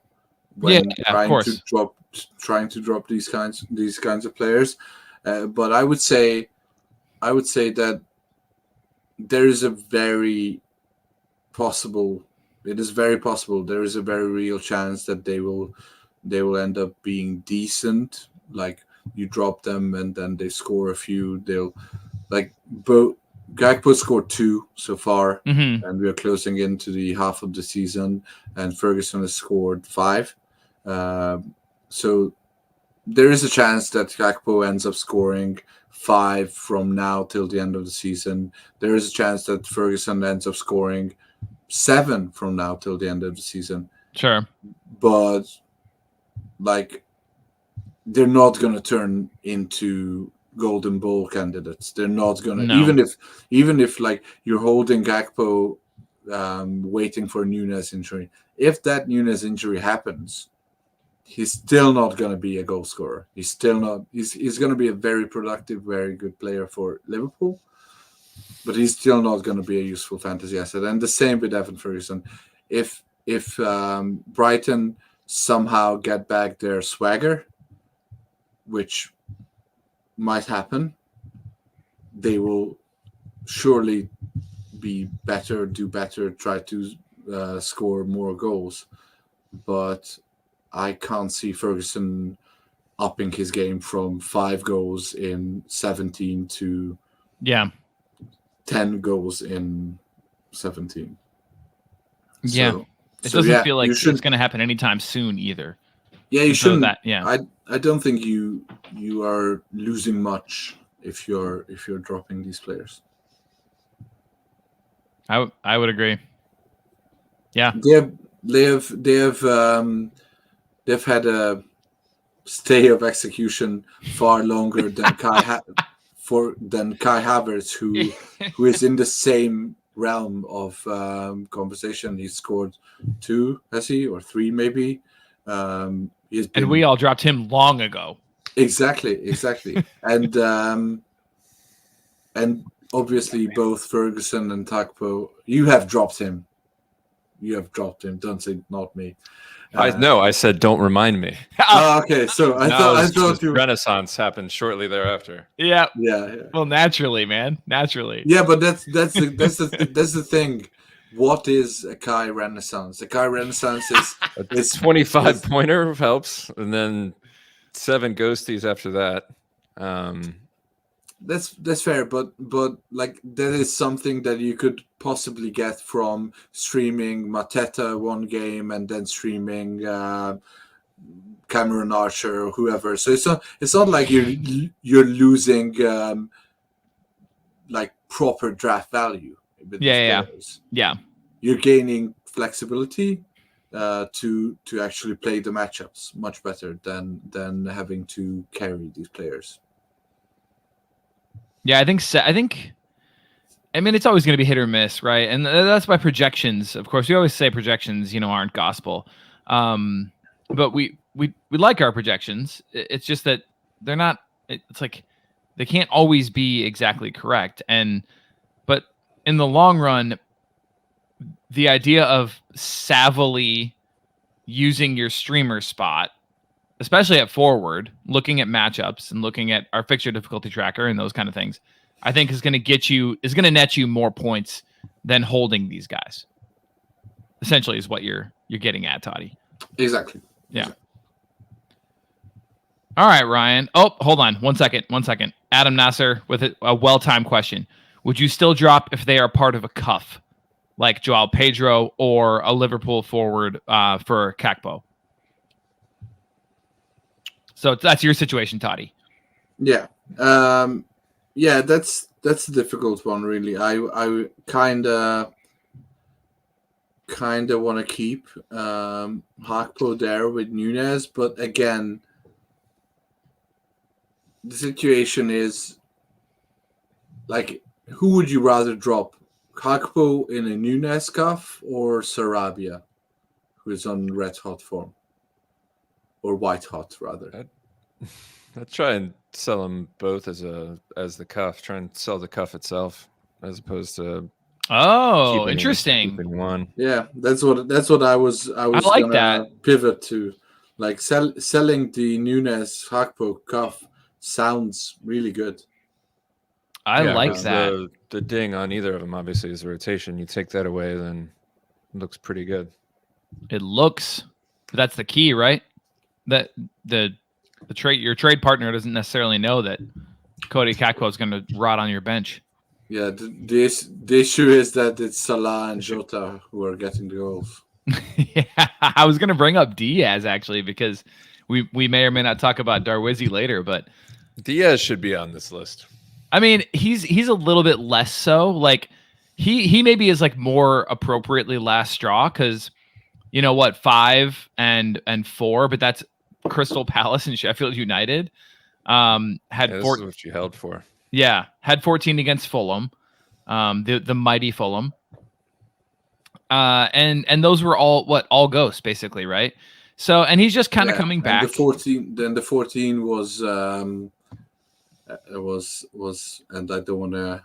when trying to drop these kinds of players. But I would say that there is a very possible. It is very possible. There is a very real chance that they will end up being decent. Like, you drop them and then they score a few. They'll Gakpo scored 2 so far, and we are closing into the half of the season. And Ferguson has scored 5. So there is a chance that Gakpo ends up scoring 5 from now till the end of the season. There is a chance that Ferguson ends up scoring 7 from now till the end of the season.
Sure,
but they're not going to turn into golden ball candidates. They're not going to, even if like you're holding Gakpo, waiting for a Nunes injury. If that Nunes injury happens, he's still not going to be a goal scorer. He's still not. He's going to be a very productive, very good player for Liverpool, but he's still not going to be a useful fantasy asset. And the same with Evan Ferguson. If Brighton somehow get back their swagger, which might happen, they will surely be better, do better, try to score more goals. But I can't see Ferguson upping his game from 5 goals in 17 to 10 goals in 17.
Yeah. So, it doesn't feel like it's going to happen anytime soon either.
Yeah, you shouldn't. I don't think you are losing much if you're dropping these players.
I would agree. Yeah.
They've had a stay of execution far longer than Kai Havertz, who is in the same realm of conversation. He scored 2, has he, or 3 maybe?
And we all dropped him long ago. Exactly.
And obviously both Ferguson and Takpo, you have dropped him. Don't say not me.
I said don't remind me.
Okay. So I thought you
Renaissance happened shortly thereafter.
Yeah.
Yeah.
Well, naturally, man. Naturally.
Yeah, but that's the thing. What is a Kai Renaissance? A Kai Renaissance is
25 pointer helps, and then 7 ghosties after that.
That's fair, but like that is something that you could possibly get from streaming Mateta one game and then streaming Cameron Archer or whoever. So it's not like you're losing like proper draft value.
Yeah.
You're gaining flexibility to actually play the matchups much better than having to carry these players.
Yeah, I think I mean, it's always going to be hit or miss, right? And that's by projections. Of course, we always say projections, aren't gospel. But we like our projections. It's just that they're not. It's like they can't always be exactly correct. But in the long run, the idea of savvily using your streamer spot, especially at forward, looking at matchups and looking at our fixture difficulty tracker and those kind of things, I think is going to net you more points than holding these guys. Essentially, is what you're getting at, Totti.
Exactly.
Yeah.
Exactly.
All right, Ryan. Oh, hold on. 1 second. Adam Nasser with a well-timed question. Would you still drop if they are part of a cuff, like Joao Pedro or a Liverpool forward for Kakpo? So that's your situation, Totti.
Yeah. Yeah, that's a difficult one, really. I kind of want to keep Hakpo there with Nunez, but again, the situation is like, who would you rather drop? Hakpo in a Nunez cuff or Sarabia, who is on red hot form? Or white hot, rather.
I'd try and sell them both as the cuff. Try and sell the cuff itself as opposed to
interesting.
keeping one.
Yeah, that's what I was
like
gonna
that.
pivot to. Like selling the Nunez Hakpo cuff sounds really good.
I like that.
The ding on either of them obviously is a rotation. You take that away, then it looks pretty good.
It looks. That's the key, right? That your trade partner doesn't necessarily know that Cody Kakpo is going to rot on your bench.
Yeah, the issue is that it's Salah and Jota who are getting the goals.
Yeah, I was going to bring up Diaz actually because we may or may not talk about Darwizzi later, but
Diaz should be on this list.
I mean, he's a little bit less so. Like he maybe is like more appropriately last straw because 5 and 4, but that's Crystal Palace and Sheffield United. This is
what you held for.
Yeah, had 14 against Fulham, the mighty Fulham. And those were all ghosts basically, right? So, and he's just kind of coming back.
The 14 was and I don't want to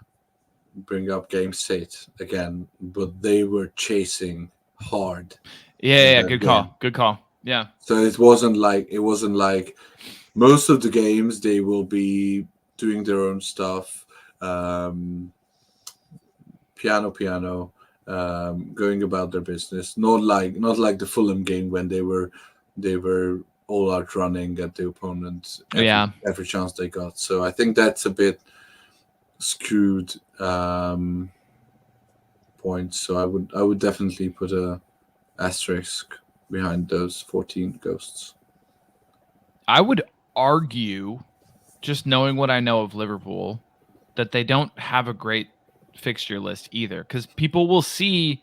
bring up game state again, but they were chasing hard.
Yeah, good call. Yeah.
So it wasn't like most of the games they will be doing their own stuff, piano, going about their business. Not like the Fulham game when they were all out running at the opponent every chance they got. So I think that's a bit skewed point. So I would definitely put a asterisk behind those 14 ghosts.
I would argue, just knowing what I know of Liverpool, that they don't have a great fixture list either, because people will see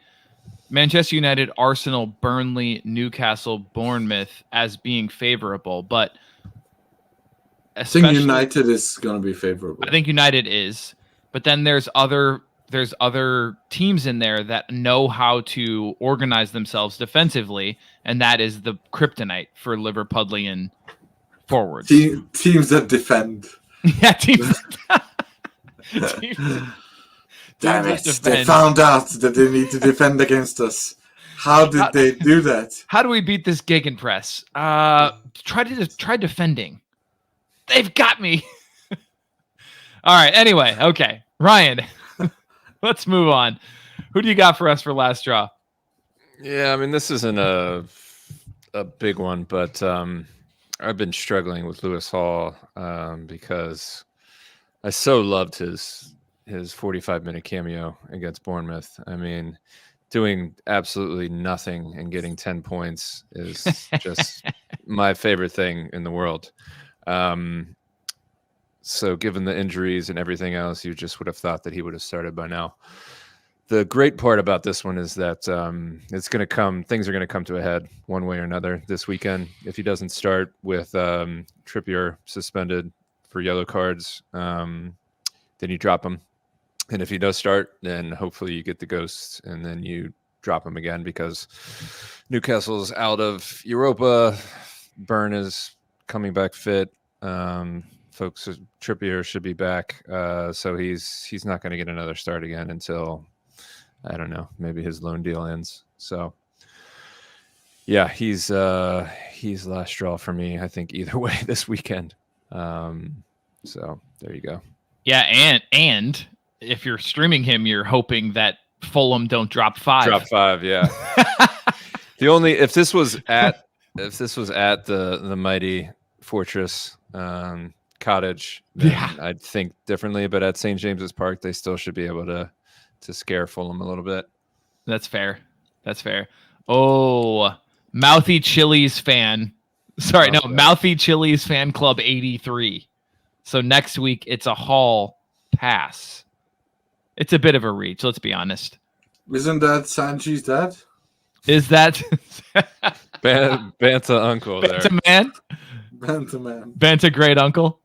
Manchester United, Arsenal, Burnley, Newcastle, Bournemouth as being favorable, but
I think United is going to be favorable.
I think United is, but then there's other teams in there that know how to organize themselves defensively, and that is the kryptonite for Liverpudlian forwards.
Teams that defend.
Yeah, teams.
Damn it! They found out that they need to defend against us. How did they do that?
How do we beat this gegenpress? Try defending. They've got me. All right. Anyway, okay, Ryan. Let's move on. Who do you got for us for last draw?
Yeah, I mean, this isn't a big one, but I've been struggling with Lewis Hall because I so loved his 45-minute cameo against Bournemouth. I mean, doing absolutely nothing and getting 10 points is just my favorite thing in the world. So given the injuries and everything else, you just would have thought that he would have started by now. The great part about this one is that things are going to come to a head one way or another this weekend. If he doesn't start with Trippier suspended for yellow cards, then you drop him. And if he does start, then hopefully you get the ghosts and then you drop him again because Newcastle's out of Europa. Burn is coming back fit. Folks, Trippier should be back. So he's not going to get another start again until, I don't know, maybe his loan deal ends. So yeah, he's last straw for me, I think, either way this weekend. So there you go.
Yeah, and if you're streaming him, you're hoping that Fulham don't drop 5.
Drop 5, yeah. If this was at the mighty Fortress Cottage, then I'd think differently. But at St. James's Park, they still should be able to scare Fulham a little bit.
That's fair. Oh, Mouthy Chili's fan. Sorry, no, Mouthy Chili's fan club 83. So next week it's a hall pass. It's a bit of a reach, let's be honest.
Isn't that Sanji's dad?
Is that
Banta uncle there?
Banta man?
Banta man.
Banta great uncle?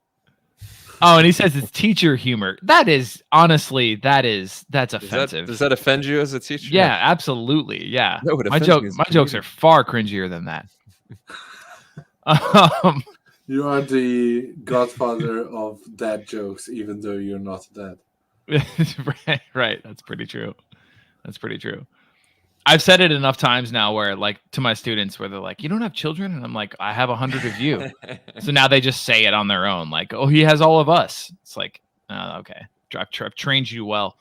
Oh, and he says it's teacher humor. That is, honestly, that's offensive.
Does that offend you as a teacher?
Yeah, absolutely. Yeah.
No, it
my
offends me
jokes are far cringier than that.
You are the godfather of dad jokes, even though you're not dad.
Right. That's pretty true. I've said it enough times now where, like, to my students where they're like, you don't have children? And I'm like, I have 100 of you. So now they just say it on their own. Like, oh, he has all of us. It's like, okay. I've trained you well.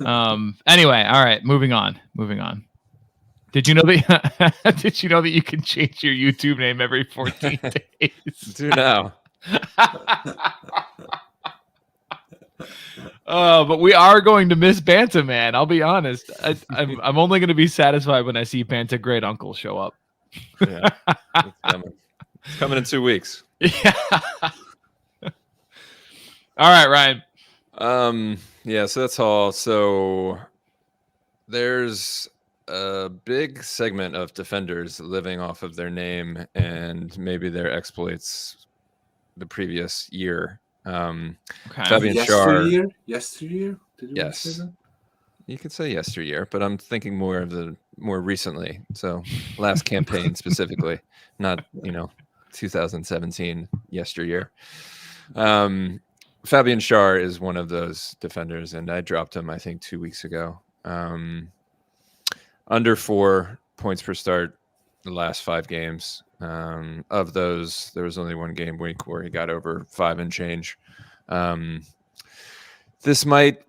Anyway. All right. Moving on. Did you know that you can change your YouTube name every 14 days?
Do now.
But we are going to miss Banta, man. I'll be honest. I'm only going to be satisfied when I see Banta great uncle show up.
Yeah, it's coming in 2 weeks.
Yeah. All right, Ryan.
Yeah. So that's all. So there's a big segment of defenders living off of their name and maybe their exploits the previous year.
Okay.
Fabian Schär.
Yesteryear? Did you say that?
You could say yesteryear, but I'm thinking more of the more recently. So last campaign specifically, not 2017 yesteryear. Fabian Schär is one of those defenders, and I dropped him I think 2 weeks ago. Under 4 points per start the last 5 games. Of those, there was only one game week where he got over 5 and change. This might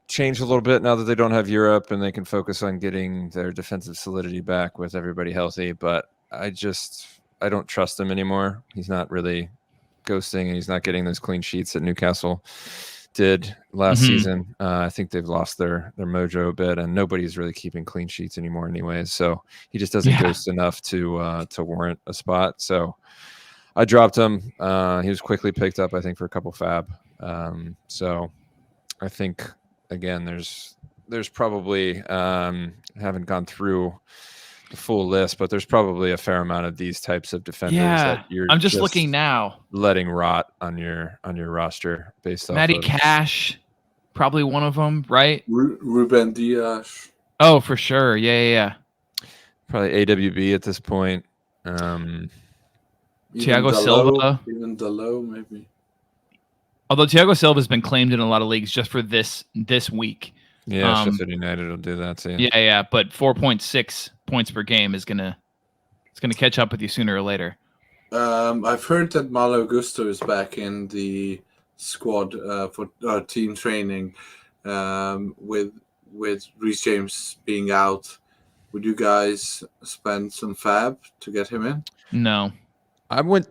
change a little bit now that they don't have Europe and they can focus on getting their defensive solidity back with everybody healthy. But I don't trust him anymore. He's not really ghosting and he's not getting those clean sheets that Newcastle did last season. I think they've lost their mojo a bit, and nobody's really keeping clean sheets anymore anyways. So he just doesn't ghost enough to warrant a spot. So I dropped him. He was quickly picked up, I think, for a couple fab. So I think again, there's probably haven't gone through the full list, but there's probably a fair amount of these types of defenders that
I'm just looking now,
letting rot on your roster based off
Matty Cash, probably one of them, right?
Ruben Dias.
Oh, for sure. Yeah.
Probably AWB at this point.
Thiago
Dalot,
Silva.
Even Dalot, maybe.
Although Thiago Silva has been claimed in a lot of leagues just for this week.
Yeah, Sheffield United will do that too.
Yeah. But 4.6 points per game is gonna catch up with you sooner or later.
I've heard that Malo Gusto is back in the squad for team training. With Reece James being out, would you guys spend some fab to get him in?
No,
I went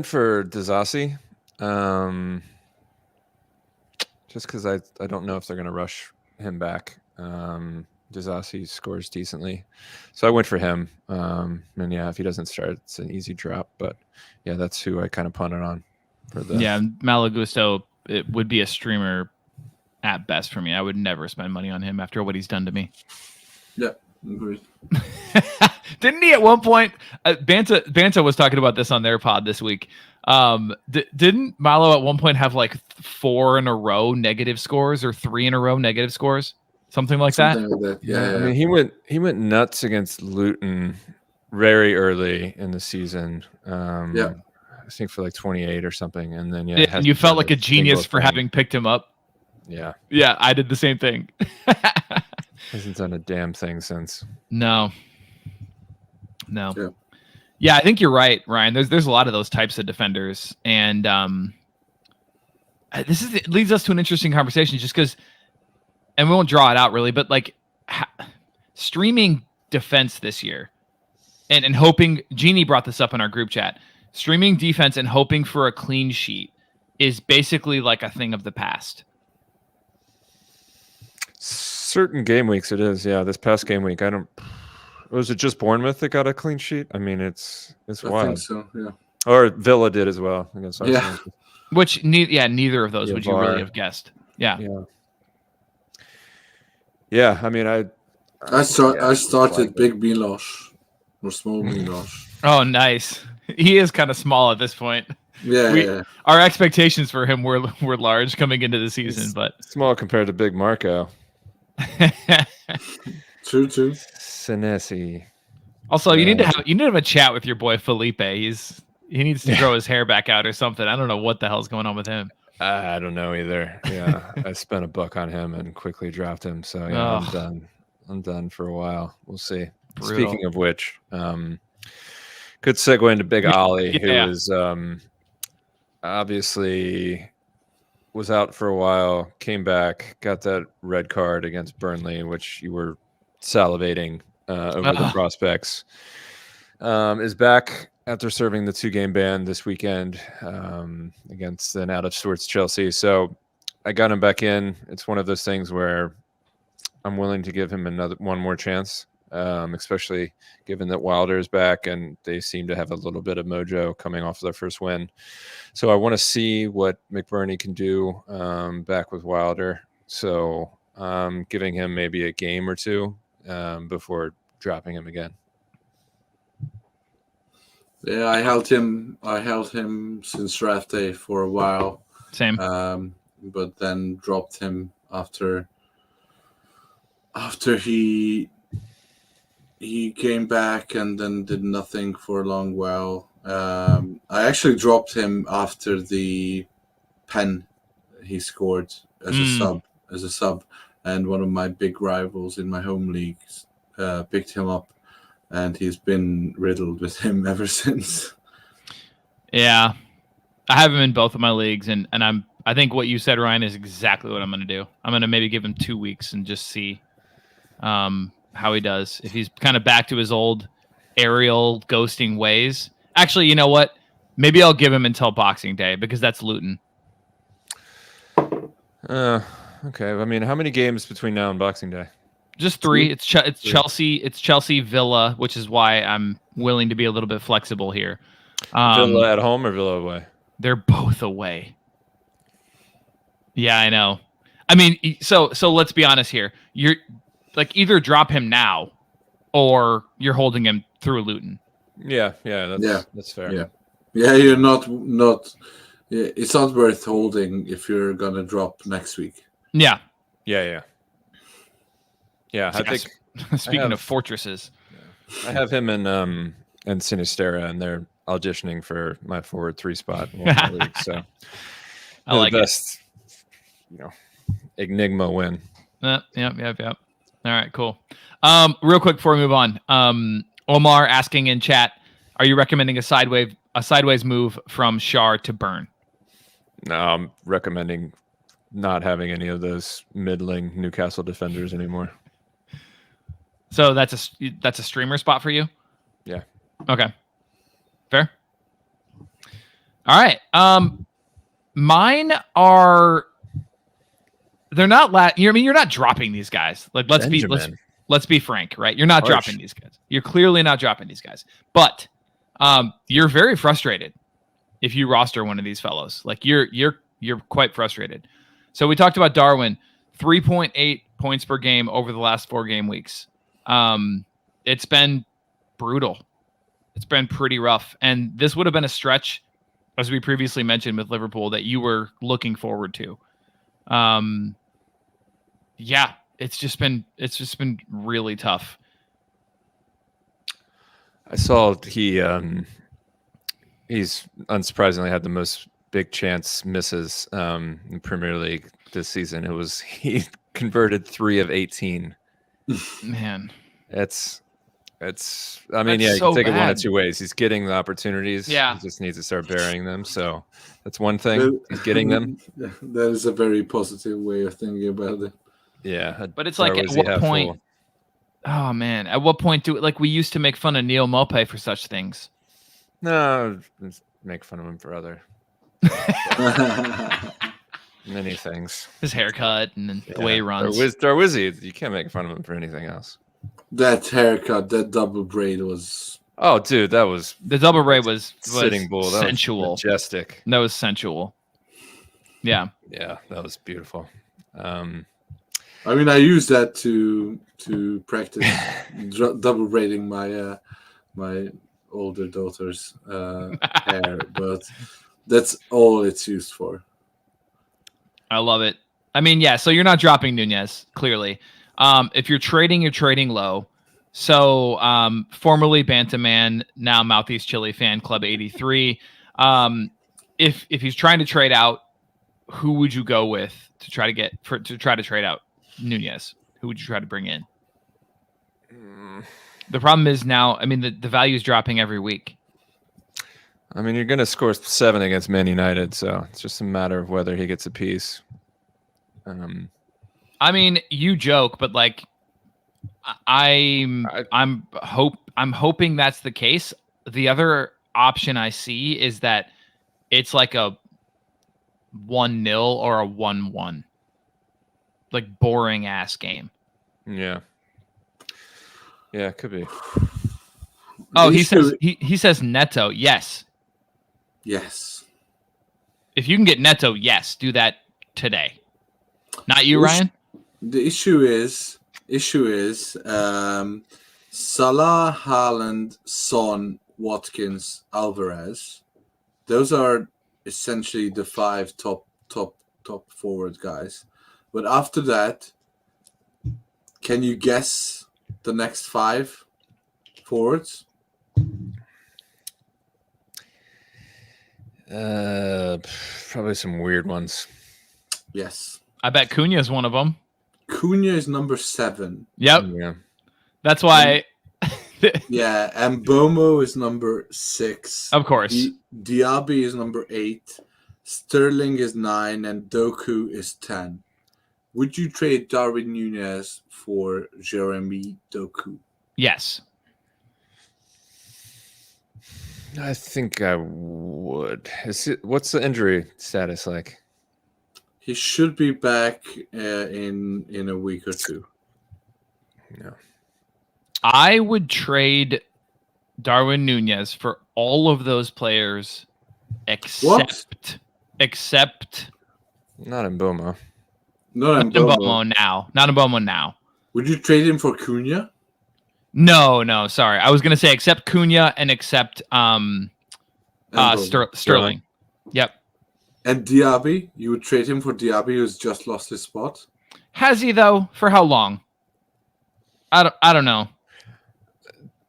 for Disasi, just because I don't know if they're gonna rush him back. Disasi scores decently, so I went for him. And yeah, if he doesn't start, it's an easy drop. But yeah, that's who I kind of punted on for the.
Yeah, Malo Gusto, it would be a streamer at best for me. I would never spend money on him after what he's done to me.
Yeah. Agreed.
Didn't he at one point? Banta was talking about this on their pod this week. Didn't Malo at one point have like 4 in a row negative scores or 3 in a row negative scores? Something like that.
Yeah.
I mean, he went nuts against Luton very early in the season. I think for like 28 or something, and then
and you felt like a genius for having picked him up.
Yeah,
I did the same thing.
Hasn't done a damn thing since.
No. Yeah, I think you're right, Ryan. There's a lot of those types of defenders, and it leads us to an interesting conversation, just because, and we won't draw it out really, but like streaming defense this year, and hoping. Jeannie brought this up in our group chat. Streaming defense and hoping for a clean sheet is basically like a thing of the past.
Certain game weeks it is, yeah. This past game week, was it just Bournemouth that got a clean sheet? I mean, it's wild.
I think so, yeah.
Or Villa did as well against Arsenal.
Yeah.
Which neither of those would you really have guessed. Yeah.
I mean,
I started Big Milosh or Small Milosh.
Oh, nice. He is kind of small at this point.
Yeah.
Our expectations for him were large coming into the season, but
small compared to Big Marco.
True.
Senesi.
Also, you need to have a chat with your boy Felipe. He needs to grow his hair back out or something. I don't know what the hell's going on with him.
I don't know either. Yeah, I spent $1 on him and quickly dropped him. So yeah, I'm done. I'm done for a while. We'll see. Brutal. Speaking of which, good segue into Big Ollie, who is obviously was out for a while, came back, got that red card against Burnley, which you were salivating over the prospects. Is back after serving the 2-game ban this weekend against an out of sorts Chelsea. So I got him back in. It's one of those things where I'm willing to give him one more chance, especially given that Wilder is back and they seem to have a little bit of mojo coming off their first win. So I want to see what McBurney can do back with Wilder. So I'm giving him maybe a game or two before dropping him again.
Yeah, I held him since draft day for a while.
Same.
But then dropped him after he came back and then did nothing for a long while. I actually dropped him after the pen he scored as a sub, and one of my big rivals in my home leagues picked him up, and he's been riddled with him ever since. Yeah,
I have him in both of my leagues, and I think what you said, Ryan, is exactly what I'm going to do. I'm going to maybe give him 2 weeks and just see how he does. If he's kind of back to his old aerial ghosting ways. Actually, you know what? Maybe I'll give him until Boxing Day because that's Luton.
Okay. I mean, how many games between now and Boxing Day?
Just 3. It's Chelsea. It's Chelsea Villa, which is why I'm willing to be a little bit flexible here.
Villa at home or Villa away?
They're both away. Yeah, I know. I mean, so let's be honest here. You're like either drop him now, or you're holding him through Luton.
Yeah, that's fair.
Yeah, you're not. It's not worth holding if you're gonna drop next week.
Yeah.
I think.
Speaking of fortresses,
I have him in Sinistera, and they're auditioning for my forward 3 spot in the league. So
I like
the best, Enigma win.
Yep. All right, cool. Real quick before we move on, Omar asking in chat, are you recommending a sideways move from Schär to Burn?
No, I'm recommending not having any of those middling Newcastle defenders anymore.
So that's a streamer spot for you?
Yeah.
Okay. Fair. All right. Mine are. They're not you're not dropping these guys. Like let's be frank, right? You're not dropping these guys. You're clearly not dropping these guys. But you're very frustrated if you roster one of these fellows. Like you're quite frustrated. So we talked about Darwin, 3.8 points per game over the last 4 game weeks. It's been brutal. It's been pretty rough. And this would have been a stretch, as we previously mentioned with Liverpool, that you were looking forward to. Yeah, it's just been really tough.
I saw he's unsurprisingly had the most big chance misses in the Premier League this season. He converted 3 of 18.
Man,
It's I mean,
That's
you
so
can take it one
bad.
of 2 ways. He's getting the opportunities.
Yeah.
He just needs to start burying them. So that's one thing. He's getting them.
That is a very positive way of thinking about it.
Yeah.
but it's like, at
Darwizzy
what
half
point?
full.
Oh man, at what point we used to make fun of Neil Maupay for such things?
No, just make fun of him for other many things.
His haircut and then the way he runs.
Darwizzy, you can't make fun of him for anything else.
That haircut, that double braid was...
Oh, dude, that was
The double ray was
Sitting Bull. That
sensual.
was majestic.
That was sensual. Yeah.
Yeah, that was beautiful.
I mean, I use that to practice double braiding my my older daughter's hair, but that's all it's used for.
I love it. I mean, yeah, so you're not dropping Nunez, clearly. If you're trading low. So formerly Bantaman, now Moutheast Chili Fan Club 83. If he's trying to trade out, who would you go with to try to trade out Nunez? Who would you try to bring in? The problem is now, I mean, the value is dropping every week.
I mean, you're going to score 7 against Man United, so it's just a matter of whether he gets a piece.
I mean, you joke, but like, I'm hoping that's the case. The other option I see is that it's like a 1-0 or a 1-1, like boring ass game.
Yeah, it could be.
Oh, he says Neto. Yes. If you can get Neto, yes, do that today. Not you, Ryan.
The issue is Salah, Haaland, Son, Watkins, Alvarez. Those are essentially the 5 top forward guys. But after that, can you guess the next 5 forwards?
Probably some weird ones.
Yes.
I bet Cunha is one of them.
Cunha is number 7.
Yep.
Yeah.
That's why.
Yeah, and Bomo is number 6.
Of course.
Diaby is number 8. Sterling is 9, and Doku is 10. Would you trade Darwin Nunez for Jeremy Doku?
Yes.
I think I would. What's the injury status like?
He should be back in a week or 2.
No.
I would trade Darwin Nunez for all of those players except
Not in Boma.
Not in
Bomo now.
Would you trade him for Cunha?
No, sorry. I was going to say except Cunha and except Sterling. Yep.
And Diaby, you would trade him for Diaby, who's just lost his spot?
Has he though? For how long? I don't know.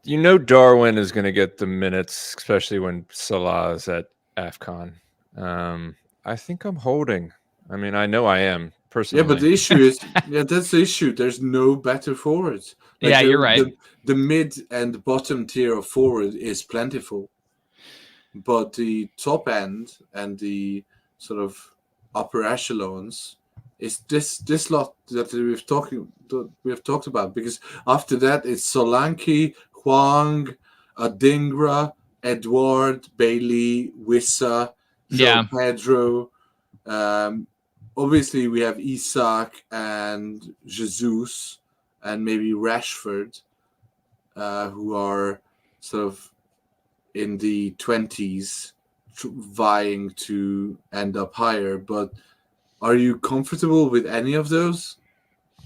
You know Darwin is going to get the minutes, especially when Salah is at AFCON. I think I'm holding. I mean, I know I am personally.
Yeah, but the issue is, that's the issue. There's no better forwards.
You're right.
The mid and bottom tier of forward is plentiful, but the top end and the sort of upper echelons is this lot that we've talked about. Because after that, it's Solanke, Huang, Adingra, Edward, Bailey, Wissa, João Pedro. Obviously, we have Isak and Jesus and maybe Rashford, who are sort of in the 20s vying to end up higher. But are you comfortable with any of those?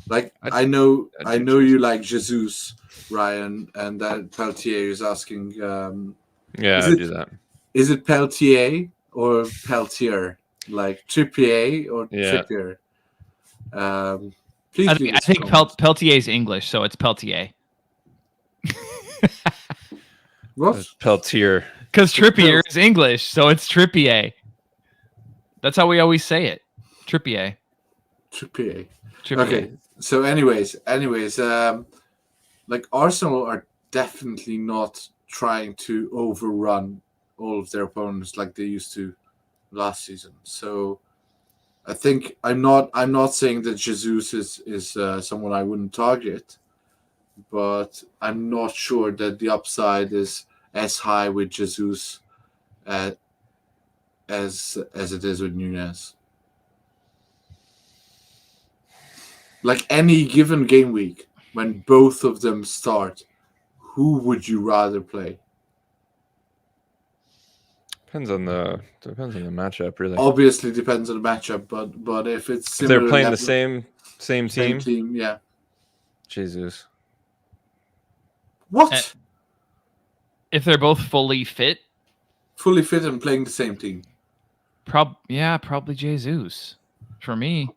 Like
I'd-
I know
I'd do
you like Jesus, Ryan, and that Peltier is asking.
Yeah,
Is
I'd
it-
do that.
Is it Peltier or Peltier? Like Trippier or
Yeah.
Trippier? Please
I
leave
think, I
us a
think
comment.
Peltier's English, so it's Peltier.
What?
Peltier.
Because Trippier is English, so it's Trippier. That's how we always say it. Trippier.
Trippier.
Trippier.
Okay. So, anyways, like Arsenal are definitely not trying to overrun all of their opponents like they used to last season. So, I think I'm not saying that Jesus is someone I wouldn't target, but I'm not sure that the upside is as high with Jesus as it is with Nunez. Like any given game week, when both of them start, who would you rather play?
Depends on the matchup, really.
Obviously, depends on the matchup, but if it's
If
similar,
they're playing
level,
the same team,
yeah.
Jesus.
What?
If they're both fully fit,
Fully fit and playing the same team.
probably Jesus. For me,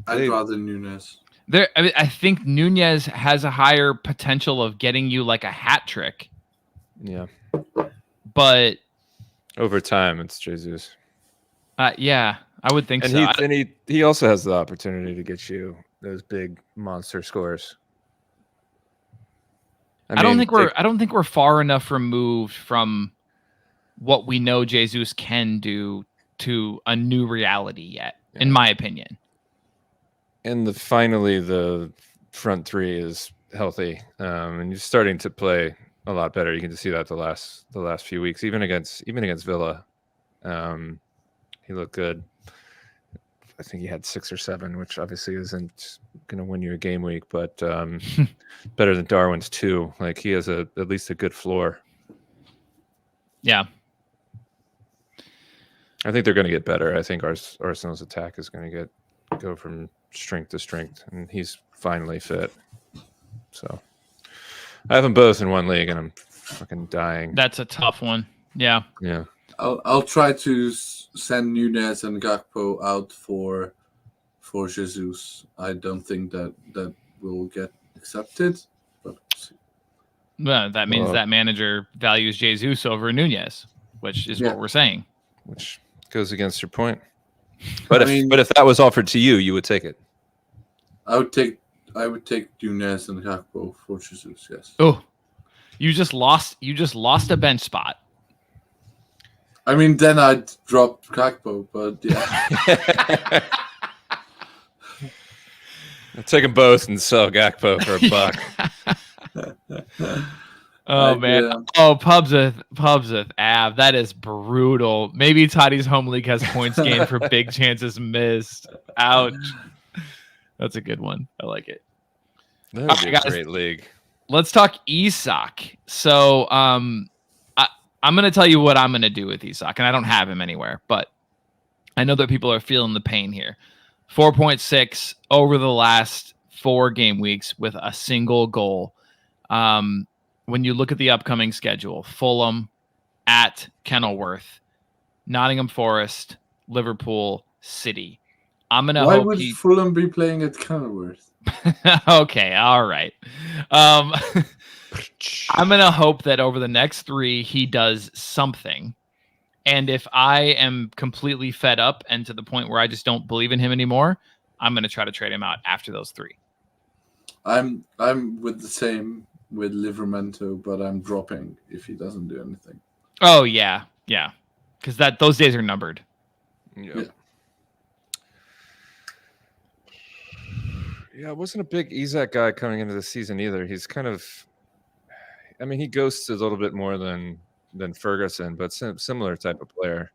I'd rather Nunez.
I think Nunez has a higher potential of getting you like a hat trick,
Yeah.
but
Over time, it's Jesus.
yeah, I would think
And
so.
he also has the opportunity to get you those big monster scores.
I don't think we're far enough removed from what we know Jesus can do to a new reality yet, in my opinion.
And finally the front three is healthy, and you're starting to play a lot better. You can see that the last few weeks, even against Villa, he looked good. I think he had 6 or 7, which obviously isn't going to win you a game week, but better than Darwin's 2. Like he has at least a good floor.
Yeah.
I think they're going to get better. I think Arsenal's attack is going to go from strength to strength, and he's finally fit. So I have them both in one league, and I'm fucking dying.
That's a tough one. Yeah.
Yeah.
I'll try to send Nunez and Gakpo out for Jesus. I don't think that will get accepted, but
Well, that means that manager values Jesus over Nunez, which is what we're saying.
Which goes against your point. But if that was offered to you, you would take it.
I would take Nunez and Gakpo for Jesus. Yes.
Oh, you just lost a bench spot.
I mean, then I'd drop Gakpo, but yeah.
I'll take them both and sell Gakpo for $1.
Oh man! Oh, Pubseth Av. That is brutal. Maybe Totti's home league has points gained for big chances missed. Ouch. That's a good one. I like it.
That would be a great league.
Let's talk Isak. So, I'm going to tell you what I'm going to do with Isak, and I don't have him anywhere, but I know that people are feeling the pain here. 4.6 over the last 4 game weeks with a single goal. When you look at the upcoming schedule, Fulham at Kenilworth, Nottingham Forest, Liverpool, City. I'm going to
Why would Fulham be playing at Kenilworth?
Okay, all right. I'm going to hope that over the next 3, he does something. And if I am completely fed up and to the point where I just don't believe in him anymore, I'm going to try to trade him out after those 3.
I'm with the same with Livramento, but I'm dropping if he doesn't do anything.
Oh yeah, because those days are numbered.
Yeah.
Yeah, I wasn't a big Isak guy coming into the season either. He's kind of, I mean, he ghosts a little bit more than Ferguson, but similar type of player.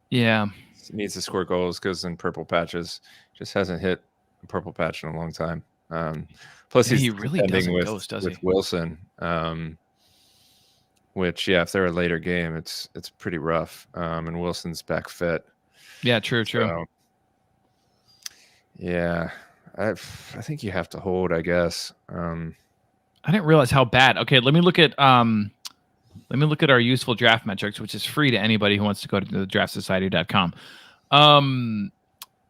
Yeah,
needs to score goals, goes in purple patches. Just hasn't hit a purple patch in a long time. Plus,
he really doesn't ghost, does he?
With Wilson, which if they're a later game, it's pretty rough. And Wilson's back fit.
Yeah, true.
So, yeah, I think you have to hold, I guess.
I didn't realize how bad. Okay, let me look at our useful draft metrics, which is free to anybody who wants to go to the draftsociety.com.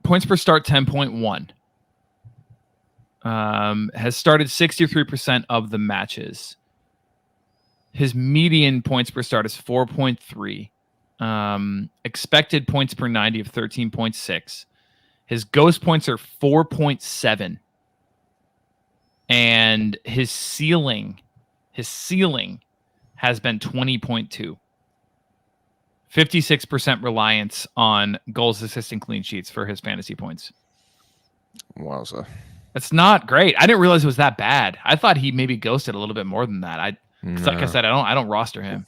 Points per start 10.1. Has started 63% of the matches. His median points per start is 4.3. Expected points per 90 of 13.6. His ghost points are 4.7. And his ceiling has been 20.2. 56% reliance on goals, assists, and clean sheets for his fantasy points.
Wowza.
It's not great. I didn't realize it was that bad. I thought he maybe ghosted a little bit more than that. Like I said, I don't roster him.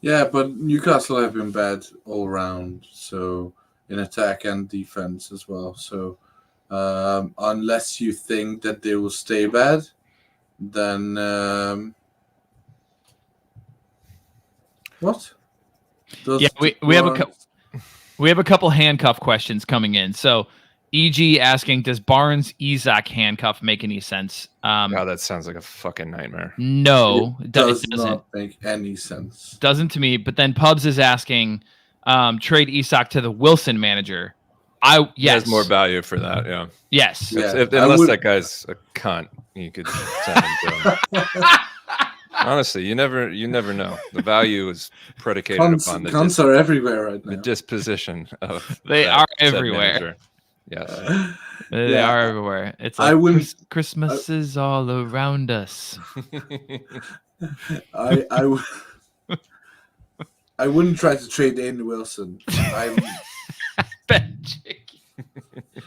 Yeah, but Newcastle have been bad all round, so in attack and defense as well. So unless you think that they will stay bad, then what?
Yeah, we have a couple handcuff questions coming in. So EG asking, does Barnes Isak handcuff make any sense?
God, that sounds like a fucking nightmare.
No,
it
doesn't
not make any sense.
Doesn't to me. But then Pubs is asking, trade Isak to the Wilson manager. Yes.
He has more value for that. Yeah.
Yes.
Yeah,
Unless that guy's a cunt, you could send him to him. Honestly, you never know. The value is predicated upon the
cunts are everywhere right now.
The disposition of
they are everywhere.
Manager. Yes,
they are everywhere. It's like Christmas is all around us.
I wouldn't try to trade in Wilson.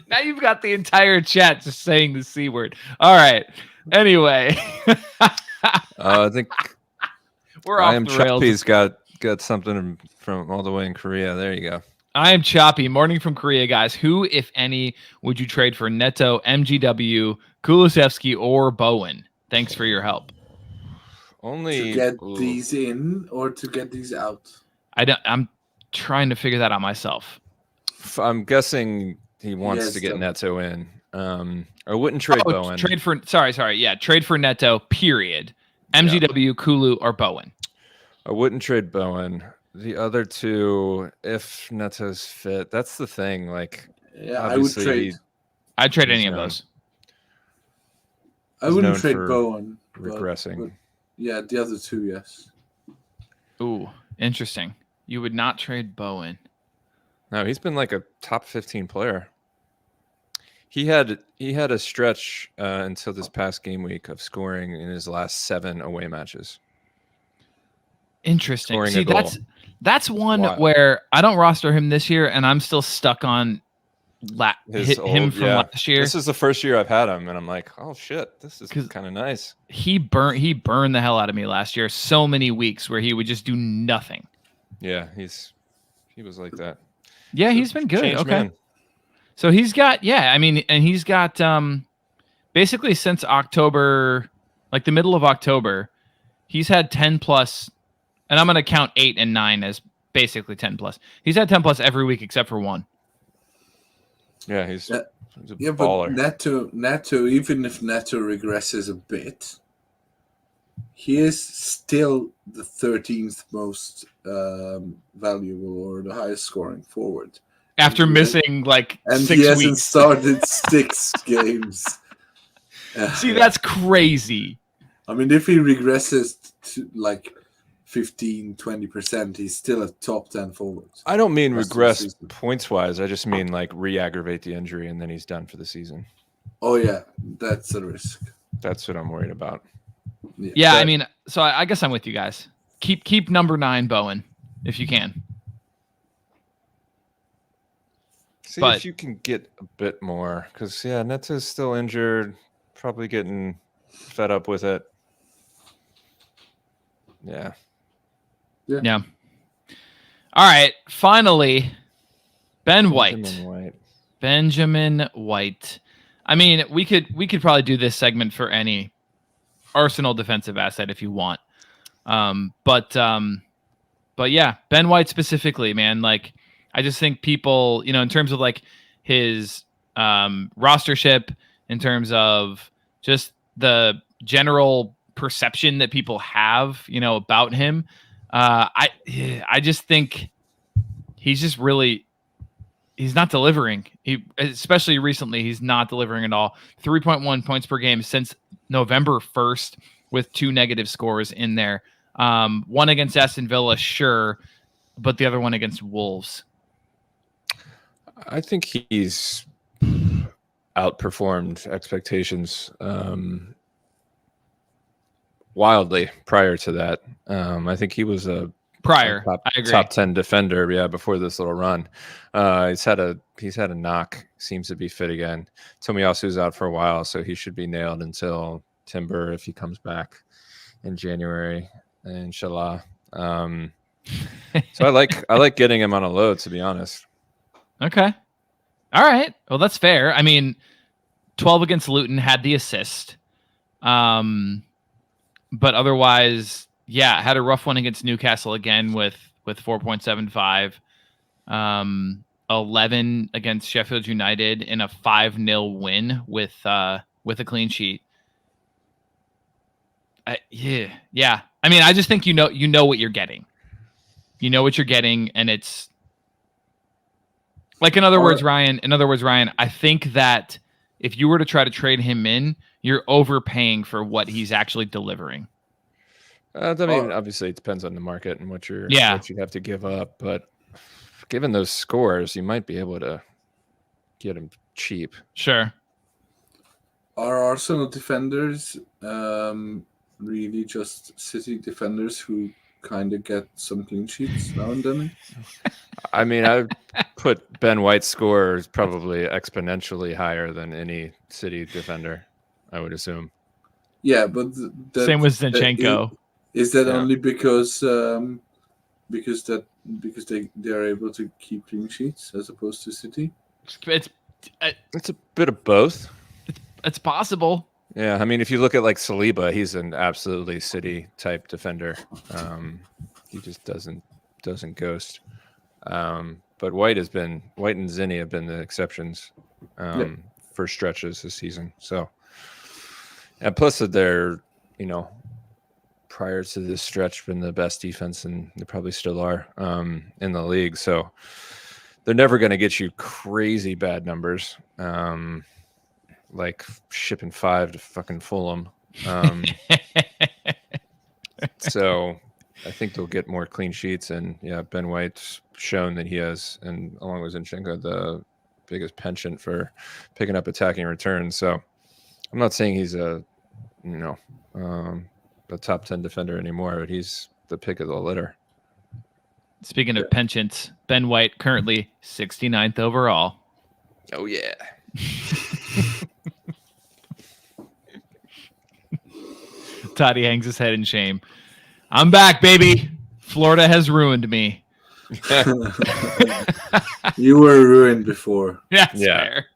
Now you've got the entire chat just saying the C word. All right. Anyway.
I think
we're off the rails.
Choppy's got something from all the way in Korea. There you go.
I am Choppy. Morning from Korea, guys. Who, if any, would you trade for Neto, MGW, Kulusevski, or Bowen? Thanks for your help.
To get these in or to get these out?
I'm trying to figure that out myself.
I'm guessing he wants to get Neto in. I wouldn't trade Bowen.
Trade for trade for Neto, period. MGW, Kulu, or Bowen.
I wouldn't trade Bowen. The other two, if Neto's fit, that's the thing. Like,
I would trade.
I'd trade any of those.
I wouldn't trade Bowen.
Regressing.
But yeah, the other two, yes.
Ooh, interesting. You would not trade Bowen.
No, he's been like a top 15 player. He had a stretch until this past game week of scoring in his last 7 away matches.
Interesting. See, that's one where I don't roster him this year, and I'm still stuck on him from last year.
This is the first year I've had him, and I'm like, oh shit, this is kind of nice.
He burned the hell out of me last year. So many weeks where he would just do nothing.
Yeah, he was like that.
Yeah, he's been good. Okay.
Man.
So he's got, and he's got basically since October, like the middle of October, he's had 10 plus, and I'm going to count 8 and 9 as basically 10 plus. He's had 10 plus every week except for one.
Yeah, he's a baller.
But Neto, even if Neto regresses a bit, he is still the 13th most valuable or the highest scoring forward.
After missing like 6 weeks. And
he hasn't started 6 games.
See, that's crazy.
I mean, if he regresses to like 15-20%, he's still a top 10 forward.
I don't mean regress points-wise. I just mean like re-aggravate the injury and then he's done for the season.
Oh, yeah. That's a risk.
That's what I'm worried about.
Yeah, I mean, so I guess I'm with you guys. Keep number 9 Bowen if you can.
See if you can get a bit more, because Neto's still injured, probably getting fed up with it. Yeah.
All right, finally, Benjamin White. I mean, we could probably do this segment for any Arsenal defensive asset if you want. But yeah, Ben White specifically, man, like I just think people, in terms of like his rostership, in terms of just the general perception that people have, about him. I just think he's not delivering. Especially recently, he's not delivering at all. 3.1 points per game since November 1st, with 2 negative scores in there. One against Aston Villa, sure, but the other one against Wolves.
I think he's outperformed expectations wildly prior to that. I think he was a top 10 defender, before this little run. He's had a knock, seems to be fit again. Tomiyasu's out for a while, so he should be nailed until Timber, if he comes back in January, inshallah. So I like getting him on a load, to be honest.
Okay. All right. Well, that's fair. I mean, 12 against Luton, had the assist. But otherwise, had a rough one against Newcastle again with 4.75. 11 against Sheffield United in a 5-0 win with a clean sheet. Yeah. I mean, I just think you know what you're getting. You know what you're getting, and it's like, in other words, Ryan, I think that if you were to try to trade him in, you're overpaying for what he's actually delivering.
I mean, obviously, it depends on the market and what you have to give up. But given those scores, you might be able to get him cheap.
Sure.
Are Arsenal defenders really just City defenders who kind of get some clean sheets now and then?
I mean, I put Ben White's score probably exponentially higher than any City defender, I would assume.
Yeah, but
same with Zinchenko.
Is that only because they are able to keep clean sheets as opposed to City?
It's a bit of both.
It's possible.
Yeah, I mean, if you look at like Saliba, he's an absolutely City type defender. He just doesn't ghost. But White and Zinni have been the exceptions for stretches this season. So, and plus they're, prior to this stretch, been the best defense, and they probably still are in the league. So they're never going to get you crazy bad numbers, like shipping 5 to fucking Fulham. So I think they'll get more clean sheets, and Ben White's shown that he has, and along with Zinchenko, the biggest penchant for picking up attacking returns. So I'm not saying he's a top 10 defender anymore, but he's the pick of the litter.
Speaking of penchants, Ben White currently 69th overall.
Oh yeah.
Totti hangs his head in shame. I'm back, baby. Florida has ruined me.
You were ruined before.
That's fair.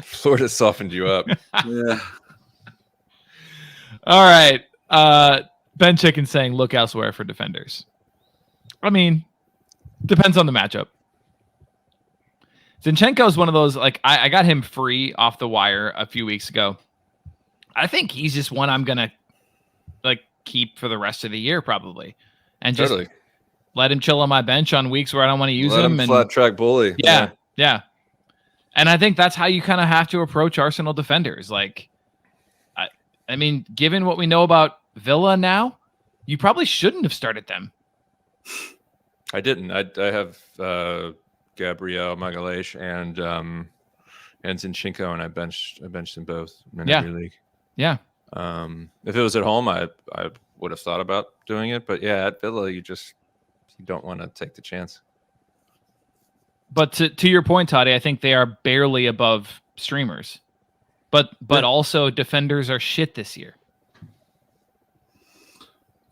Florida softened you up.
Yeah.
All right. Ben Chicken saying look elsewhere for defenders. I mean, depends on the matchup. Zinchenko is one of those, like, I got him free off the wire a few weeks ago. I think he's just one I'm going to keep for the rest of the year probably. And just let him chill on my bench on weeks where I don't want to use him. And
flat track bully.
Yeah. And I think that's how you kind of have to approach Arsenal defenders. Like, I mean, given what we know about Villa now, you probably shouldn't have started them.
I didn't. I have Gabriel Magalhaes and Zinchenko, and I benched them both in every league. Yeah. If it was at home, I would have thought about doing it, but at Villa, you don't want to take the chance.
But to your point, Totti, I think they are barely above streamers. But also defenders are shit this year.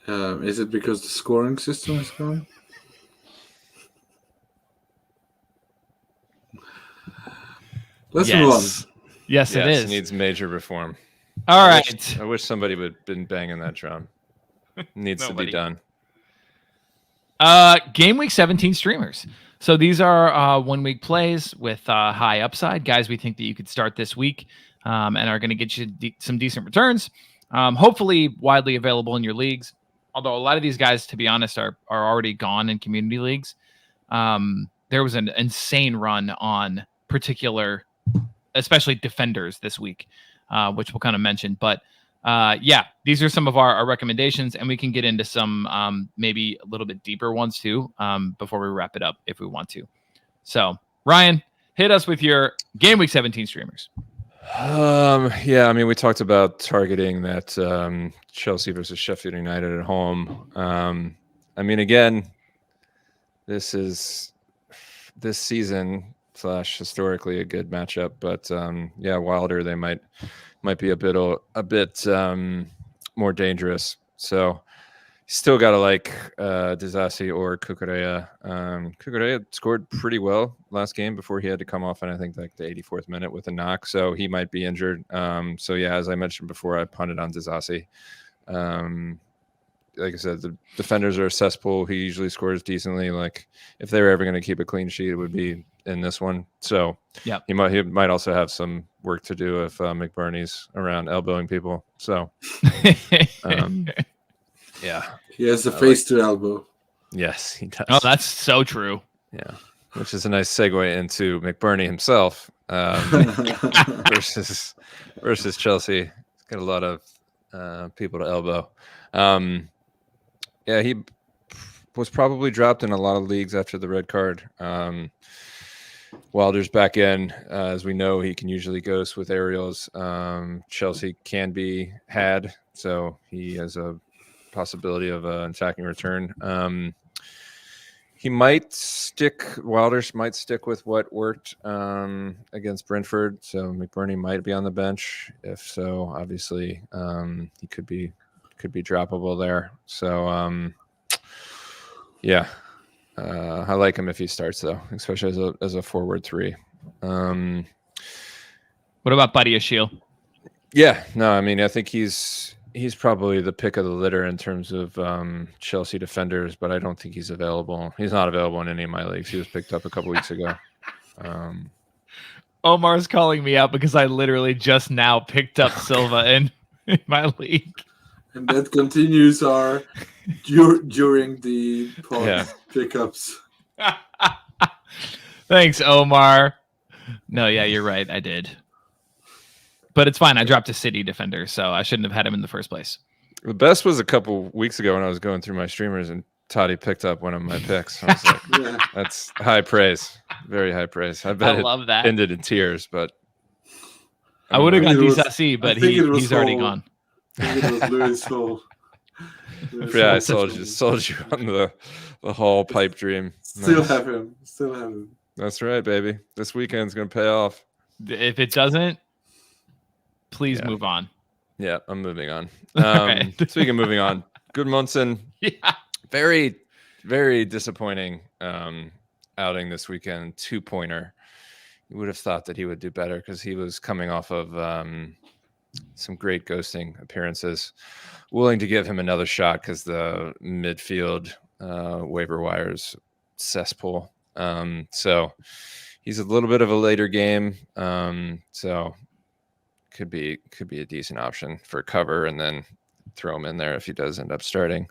Is it because the scoring system is going? Let's move on.
Yes, it is.
It needs major reform.
All right.
I wish somebody would have been banging that drum. It needs to be done.
Gameweek 17 streamers. So these are 1 week plays with high upside, guys. We think that you could start this week and are going to get you some decent returns. Hopefully widely available in your leagues. Although a lot of these guys, to be honest, are already gone in community leagues. There was an insane run on particular, especially defenders this week, which we'll kind of mention. But yeah, these are some of our recommendations, and we can get into some maybe a little bit deeper ones too before we wrap it up if we want to. So, Ryan, hit us with your Game Week 17 streamers.
Yeah, I mean, we talked about targeting that Chelsea versus Sheffield United at home. I mean, again, this season / historically a good matchup, but yeah, Wilder, they might be a bit more dangerous. So still got to like Disasi or Cucurella. Cucurella scored pretty well last game before he had to come off, and I think like the 84th minute with a knock, so he might be injured. So yeah, as I mentioned before, I punted on Disasi. Like I said, the defenders are a cesspool. He usually scores decently. Like if they were ever going to keep a clean sheet, it would be in this one. So yeah, he might also have some work to do if McBurney's around elbowing people. So yeah,
he has a face to elbow.
Yes, he does.
Oh, that's so true.
Yeah, which is a nice segue into McBurney himself versus Chelsea. He's got a lot of people to elbow. Yeah, he was probably dropped in a lot of leagues after the red card. Wilder's back in. As we know, he can usually ghost with aerials. Chelsea can be had, so he has a possibility of an attacking return. Wilder might stick with what worked against Brentford, so McBurney might be on the bench. If so, obviously he could be droppable there. So yeah, I like him if he starts though, especially as a forward 3.
What about Buddy Ashiel?
Yeah, no, I mean, I think he's probably the pick of the litter in terms of Chelsea defenders, but I don't think he's available. He's not available in any of my leagues. He was picked up a couple weeks ago.
Omar's calling me out because I literally just now picked up Silva in my league.
And that continues our during the pod pickups.
Thanks, Omar. No, yeah, you're right. I did. But it's fine. I dropped a City defender, so I shouldn't have had him in the first place.
The best was a couple weeks ago when I was going through my streamers and Totti picked up one of my picks. I was like, that's high praise. Very high praise. I bet I love that. Ended in tears, but
I would have gone Disasi, but he's already gone.
I think it was Louis' fault.
Yeah, I sold you on the whole pipe dream.
Still have him.
That's right, baby. This weekend's gonna pay off.
If it doesn't, please move on.
Yeah, I'm moving on. Speaking of moving on, Gudmundsson.
Yeah.
Very, very disappointing outing this weekend. 2-pointer. You would have thought that he would do better because he was coming off of some great ghosting appearances. Willing to give him another shot because the midfield waiver wires cesspool. So he's a little bit of a later game. So could be a decent option for cover and then throw him in there if he does end up starting.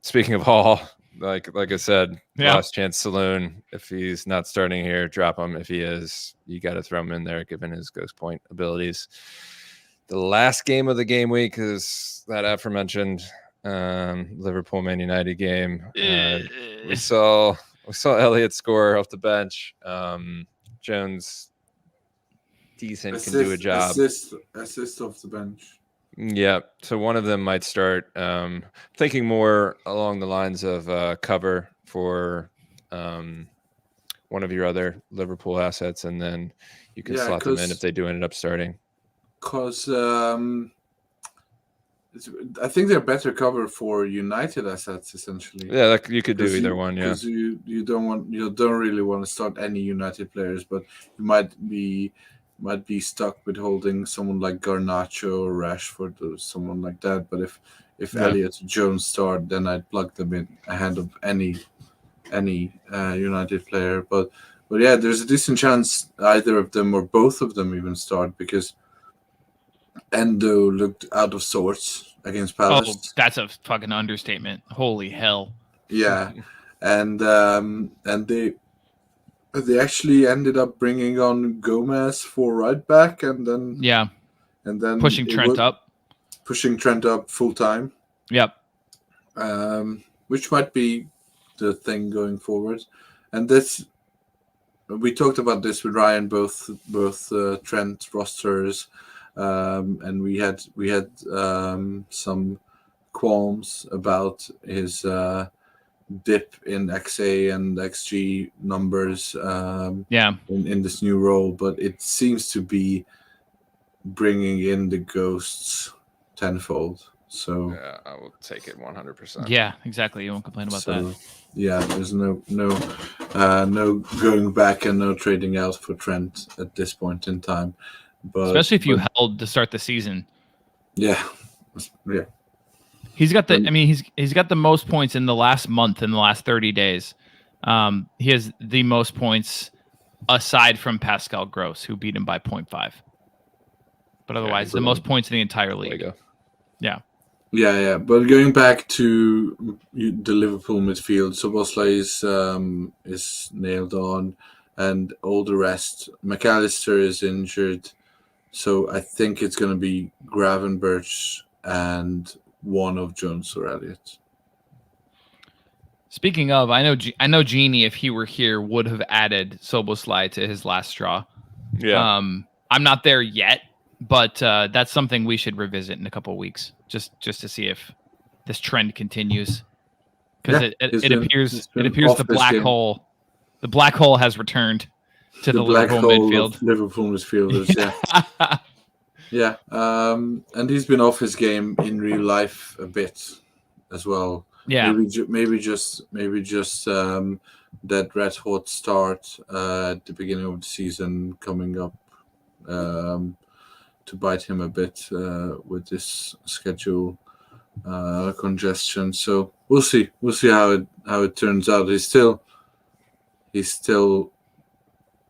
Speaking of Hall, like I said, last chance saloon. If he's not starting here, drop him. If he is, you got to throw him in there given his ghost point abilities. The last game of the game week is that aforementioned Liverpool Man United game. We saw Elliott score off the bench. Jones decent, can do a job.
Assist off the bench.
Yeah, so one of them might start. Thinking more along the lines of cover for one of your other Liverpool assets, and then you can slot them in if they do end up starting. Because
I think they're better cover for United assets essentially.
Yeah, you could do either one. Yeah,
because you don't really want to start any United players, but you might be stuck with holding someone like Garnacho or Rashford or someone like that. But if Elliott or Jones start, then I'd plug them in ahead of any United player. But yeah, there's a decent chance either of them or both of them even start because Endo looked out of sorts against
Oh,
Palace.
that's a fucking understatement. Holy hell.
Yeah, and they actually ended up bringing on Gomez for right back, and then
Pushing Trent up.
pushing Trent up full time.
Yep.
Which might be the thing going forward, and this we talked about this with Ryan, both Trent rosters, and we had some qualms about his dip in XA and XG numbers in this new role, but it seems to be bringing in the ghosts tenfold. So
yeah, I will take it 100%.
Yeah, exactly. You won't complain about that.
Yeah, there's no going back and no trading out for Trent at this point in time. But
especially if you held to start the season.
Yeah.
He's got he's got the most points in the last month, in the last 30 days. He has the most points aside from Pascal Gross, who beat him by 0.5. But otherwise, the most points in the entire league. Yeah.
Yeah. But going back to the Liverpool midfield, Szoboszlai is nailed on, and all the rest. McAllister is injured, so I think it's going to be Gravenberch and one of Jones or Elliott.
Speaking of, I know Genie, if he were here, would have added Szoboszlai to his last straw.
Yeah.
I'm not there yet, but that's something we should revisit in a couple of weeks, just to see if this trend continues. Because it appears the black hole has returned to the Liverpool midfield.
Liverpool midfielders, yeah. Yeah, and he's been off his game in real life a bit as well.
Yeah,
maybe just that red hot start at the beginning of the season coming up to bite him a bit with this schedule congestion. So we'll see how it turns out. He's still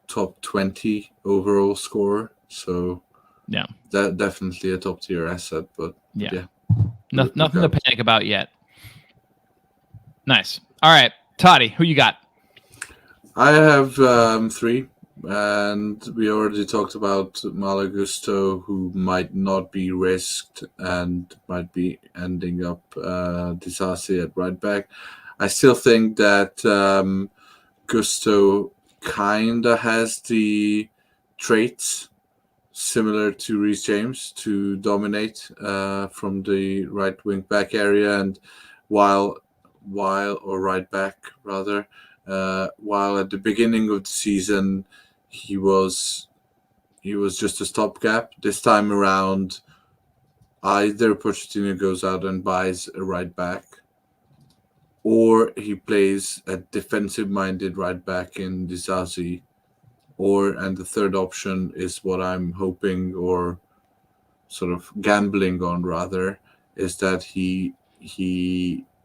top 20 overall scorer. So
yeah,
that definitely a top tier asset. But yeah.
Nothing to panic about yet. Nice. All right, Totti, who you got?
I have 3, and we already talked about Malo Gusto, who might not be risked and might be ending up Disasi at right back. I still think that Gusto kinda has the traits similar to Reece James to dominate from the right wing back area, and while right back rather, while at the beginning of the season he was just a stopgap. This time around, either Pochettino goes out and buys a right back, or he plays a defensive-minded right back in Disasi, and the third option is what I'm hoping or sort of gambling on rather, is that he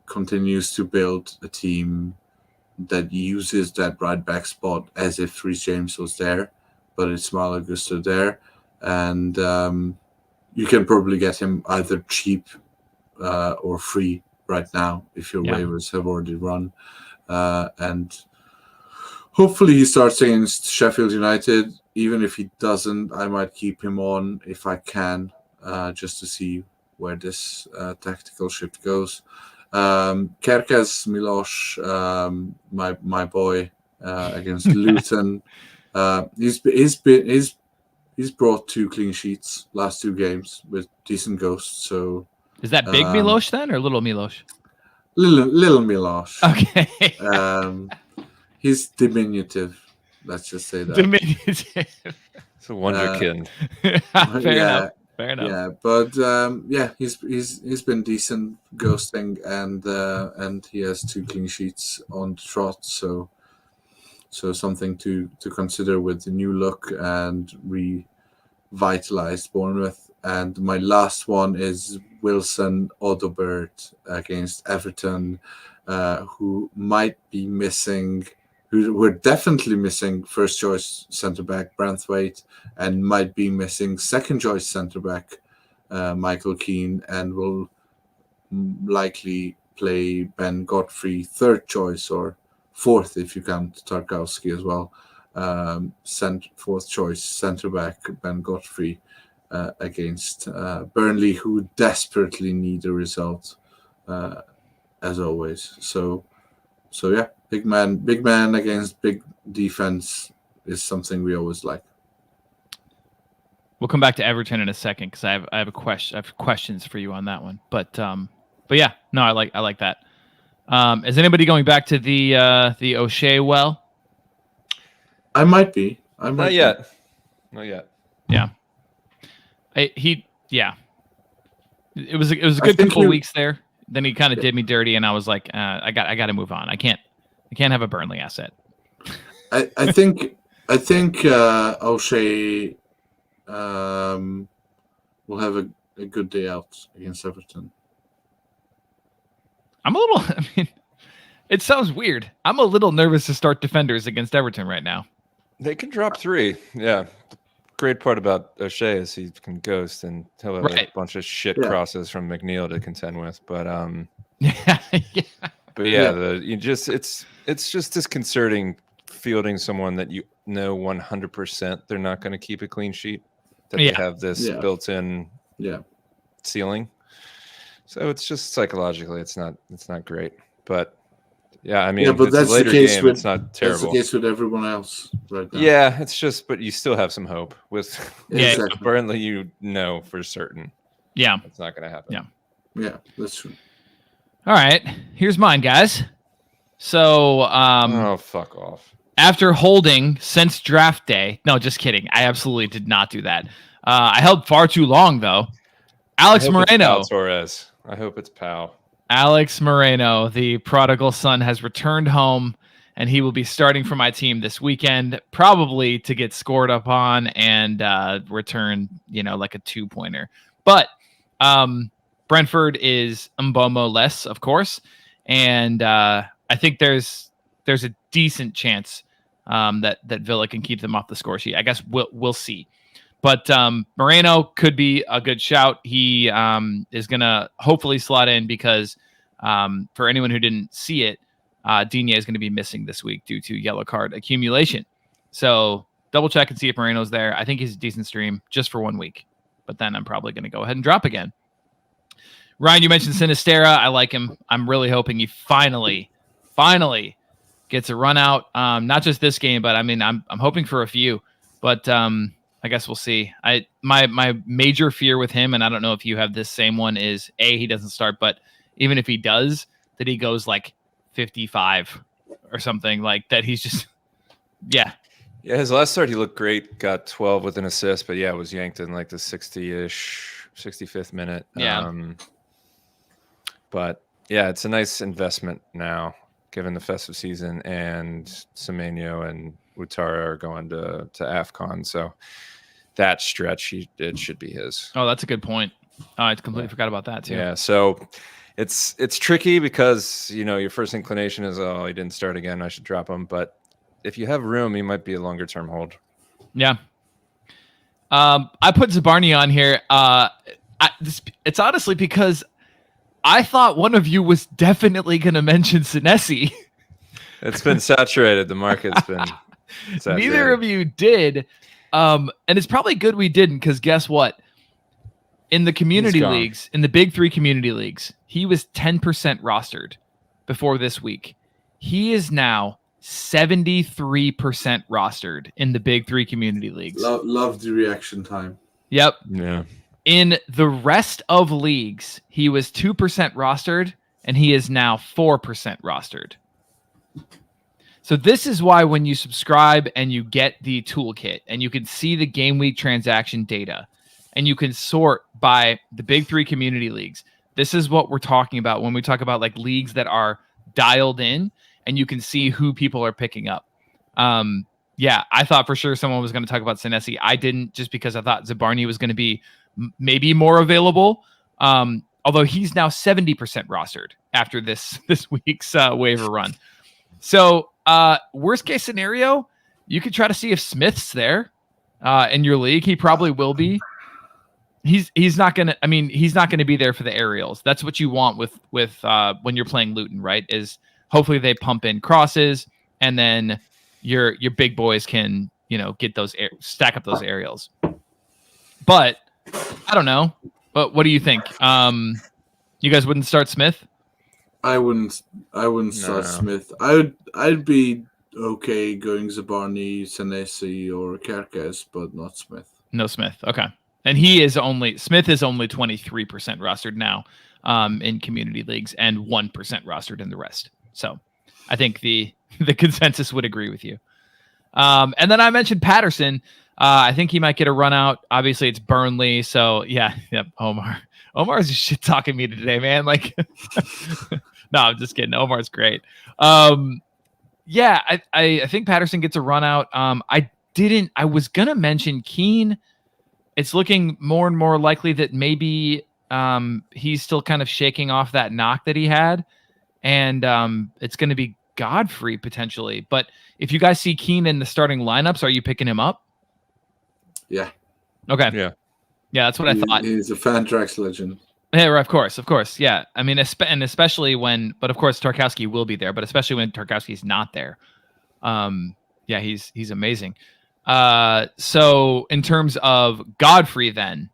continues to build a team that uses that right back spot as if Reece James was there, but it's Malo Gusto there, and you can probably get him either cheap or free right now if your waivers have already run, and hopefully he starts against Sheffield United. Even if he doesn't, I might keep him on if I can, just to see where this tactical shift goes. Kerkez Milos, my boy, against Luton. He's brought 2 clean sheets last 2 games with decent ghosts. So
is that big Milos then, or little Milos?
Little Milos.
Okay.
He's diminutive. Let's just say that.
Diminutive.
It's a wonderkind.
Fair enough. Fair enough.
Yeah, but he's been decent ghosting, and he has 2 clean sheets on the trot. So something to consider with the new look and vitalized Bournemouth. And my last one is Wilson Odobert against Everton, who might be missing, who were definitely missing first choice centre back Branthwaite, and might be missing second choice centre back Michael Keane, and will likely play Ben Godfrey third choice, or fourth if you count Tarkowski as well. Fourth choice centre back Ben Godfrey against Burnley, who desperately need a result as always. So yeah, big man against big defense is something we always like.
We'll come back to Everton in a second because I have a question. I have questions for you on that one. But yeah, no, I like that. Is anybody going back to the O'Shea well?
I might be.
Not yet.
Yeah. It was a good couple of weeks there. Then he kind of did me dirty, and I was like, I got to move on. I can't have a Burnley asset.
I think O'Shea will have a good day out against Everton.
I mean, it sounds weird. I'm a little nervous to start defenders against Everton right now.
They can drop 3. Yeah. The great part about O'Shea is he can ghost, and he'll have a bunch of shit crosses from McNeil to contend with. But it's just disconcerting fielding someone that you know 100% they're not going to keep a clean sheet. That they have this built-in ceiling. So it's just psychologically, it's not great. But yeah, I mean,
but that's the case
game, it's not terrible.
That's the case with everyone else right now.
Yeah, it's just, but you still have some hope with
exactly.
Burnley. You know for certain.
Yeah,
it's not going to happen.
Yeah, that's true.
All right, here's mine, guys. So,
oh, fuck off.
After holding since draft day, no, just kidding. I absolutely did not do that. I held far too long, though. Alex Moreno.
Torres. I hope it's Pau.
Alex Moreno, the prodigal son, has returned home, and he will be starting for my team this weekend, probably to get scored up on and return, like a 2-pointer. But Brentford is Mbomo-less, of course, and I think there's a decent chance that Villa can keep them off the score sheet. I guess we'll see. But Moreno could be a good shout. He is going to hopefully slot in because for anyone who didn't see it, Digne is going to be missing this week due to yellow card accumulation. So double check and see if Moreno's there. I think he's a decent stream just for 1 week. But then I'm probably going to go ahead and drop again. Ryan, you mentioned Sinistera. I like him. I'm really hoping he finally gets a run out. Not just this game, but I mean, I'm hoping for a few. But I guess we'll see. My major fear with him, and I don't know if you have this same one, is he doesn't start, but even if he does, that he goes like 55 or something like that. He's just, yeah.
Yeah, his last start, he looked great. Got 12 with an assist, but was yanked in like the 60-ish, 65th minute.
Yeah.
But yeah, it's a nice investment now, given the festive season, and Semenyo and Ouattara are going to AFCON. So that stretch, it should be his.
Oh, that's a good point. Oh, I completely forgot about that too.
Yeah, so it's tricky because your first inclination is, he didn't start again, I should drop him. But if you have room, he might be a longer term hold.
Yeah. I put Zabarny on here. It's honestly because I thought one of you was definitely going to mention Senesi.
It's been saturated. The market's been saturated.
Neither of you did. And it's probably good we didn't, because guess what? In the community leagues, in the big 3 community leagues, he was 10% rostered before this week. He is now 73% rostered in the big 3 community leagues.
Love the reaction time.
Yep.
Yeah.
In the rest of leagues, he was 2% rostered, and he is now 4% rostered. So this is why when you subscribe and you get the toolkit and you can see the game week transaction data and you can sort by the big 3 community leagues, this is what we're talking about when we talk about like leagues that are dialed in and you can see who people are picking up. Yeah, I thought for sure someone was going to talk about Senesi. I didn't, just because I thought Zabarny was going to be maybe more available. Although he's now 70% rostered after this week's waiver run. So worst case scenario, you could try to see if Smith's there in your league. He probably will be. He's not gonna. I mean, he's not gonna be there for the aerials. That's what you want with when you're playing Luton, right? Is hopefully they pump in crosses, and then your big boys can get those stack up those aerials. But I don't know. But what do you think? You guys wouldn't start Smith?
I wouldn't start Smith. I'd be okay going Zabarny, Senesi, or Kerkez, but not Smith.
No Smith. Okay. And Smith is only 23% rostered now in community leagues and 1% rostered in the rest. So I think the consensus would agree with you. And then I mentioned Patterson. I think he might get a run out. Obviously, it's Burnley. So yeah, yep. Omar's just shit talking me today, man. Like, no, I'm just kidding. Omar's great. Yeah, I think Patterson gets a run out. I was gonna mention Keane. It's looking more and more likely that maybe he's still kind of shaking off that knock that he had, and it's going to be Godfrey potentially. But if you guys see Keane in the starting lineups, are you picking him up?
Yeah.
Okay.
Yeah.
Yeah, that's what I thought.
He's a Fantrax legend.
Yeah, of course. Yeah. I mean, and especially but of course Tarkowski will be there, but especially when Tarkowski's not there. Yeah, he's amazing. So in terms of Godfrey, then,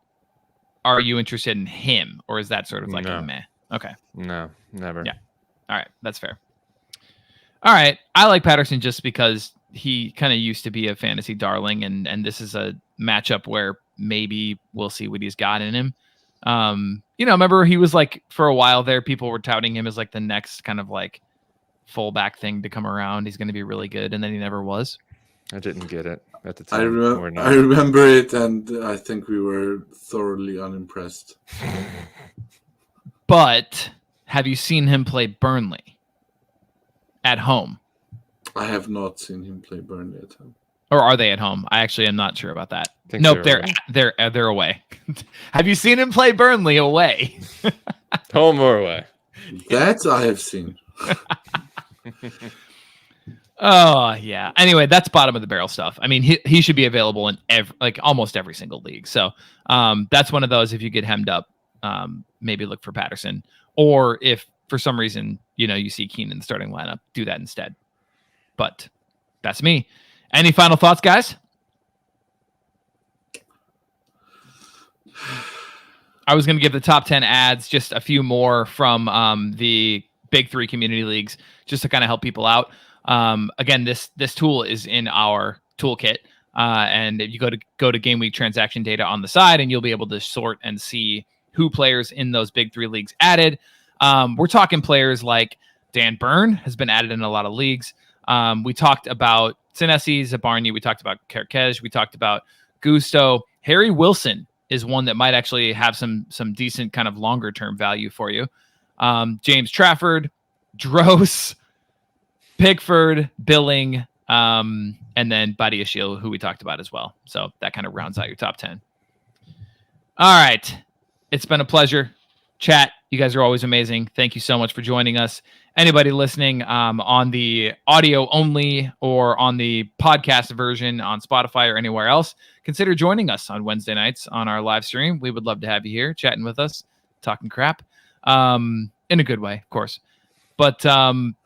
are you interested in him, or is that sort of like a meh? Okay.
No, never.
Yeah. All right. That's fair. All right. I like Patterson just because he kind of used to be a fantasy darling, and this is a matchup where maybe we'll see what he's got in him. Remember he was like, for a while there, people were touting him as like the next kind of like fullback thing to come around. He's going to be really good. And then he never was.
I didn't get it at the time.
I remember it, and I think we were thoroughly unimpressed.
But have you seen him play Burnley at home?
I have not seen him play Burnley at home.
Or are they at home? I actually am not sure about that.
Nope,
they're away. Have you seen him play Burnley away?
Home or away?
That I have seen.
Oh yeah. Anyway, that's bottom of the barrel stuff. I mean, he should be available in almost every single league. So that's one of those. If you get hemmed up, maybe look for Patterson. Or if for some reason you see Keane in the starting lineup, do that instead. But that's me. Any final thoughts, guys? I was going to give the top 10 ads, just a few more from the big three community leagues, just to kind of help people out. Again, this tool is in our toolkit, and if you go to Gameweek transaction data on the side, and you'll be able to sort and see who players in those big three leagues added. We're talking players like Dan Byrne has been added in a lot of leagues. We talked about Senesi, Zabarny. We talked about Kerkez. We talked about Gusto. Harry Wilson is one that might actually have some decent kind of longer term value for you. James Trafford, Dross, Pickford, Billing, and then Badiashile, who we talked about as well. So that kind of rounds out your top 10. All right. It's been a pleasure. Chat, you guys are always amazing. Thank you so much for joining us. Anybody listening on the audio only or on the podcast version on Spotify or anywhere else, consider joining us on Wednesday nights on our live stream. We would love to have you here chatting with us, talking crap, in a good way, of course. But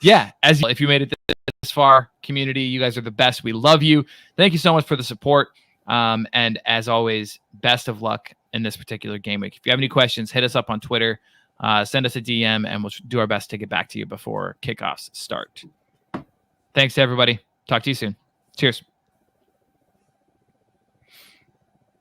yeah, if you made it this far, community, you guys are the best. We love you. Thank you so much for the support. And as always, best of luck in this particular game week. If you have any questions, hit us up on Twitter, send us a DM, and we'll do our best to get back to you before kickoffs start. Thanks to everybody. Talk to you soon. Cheers.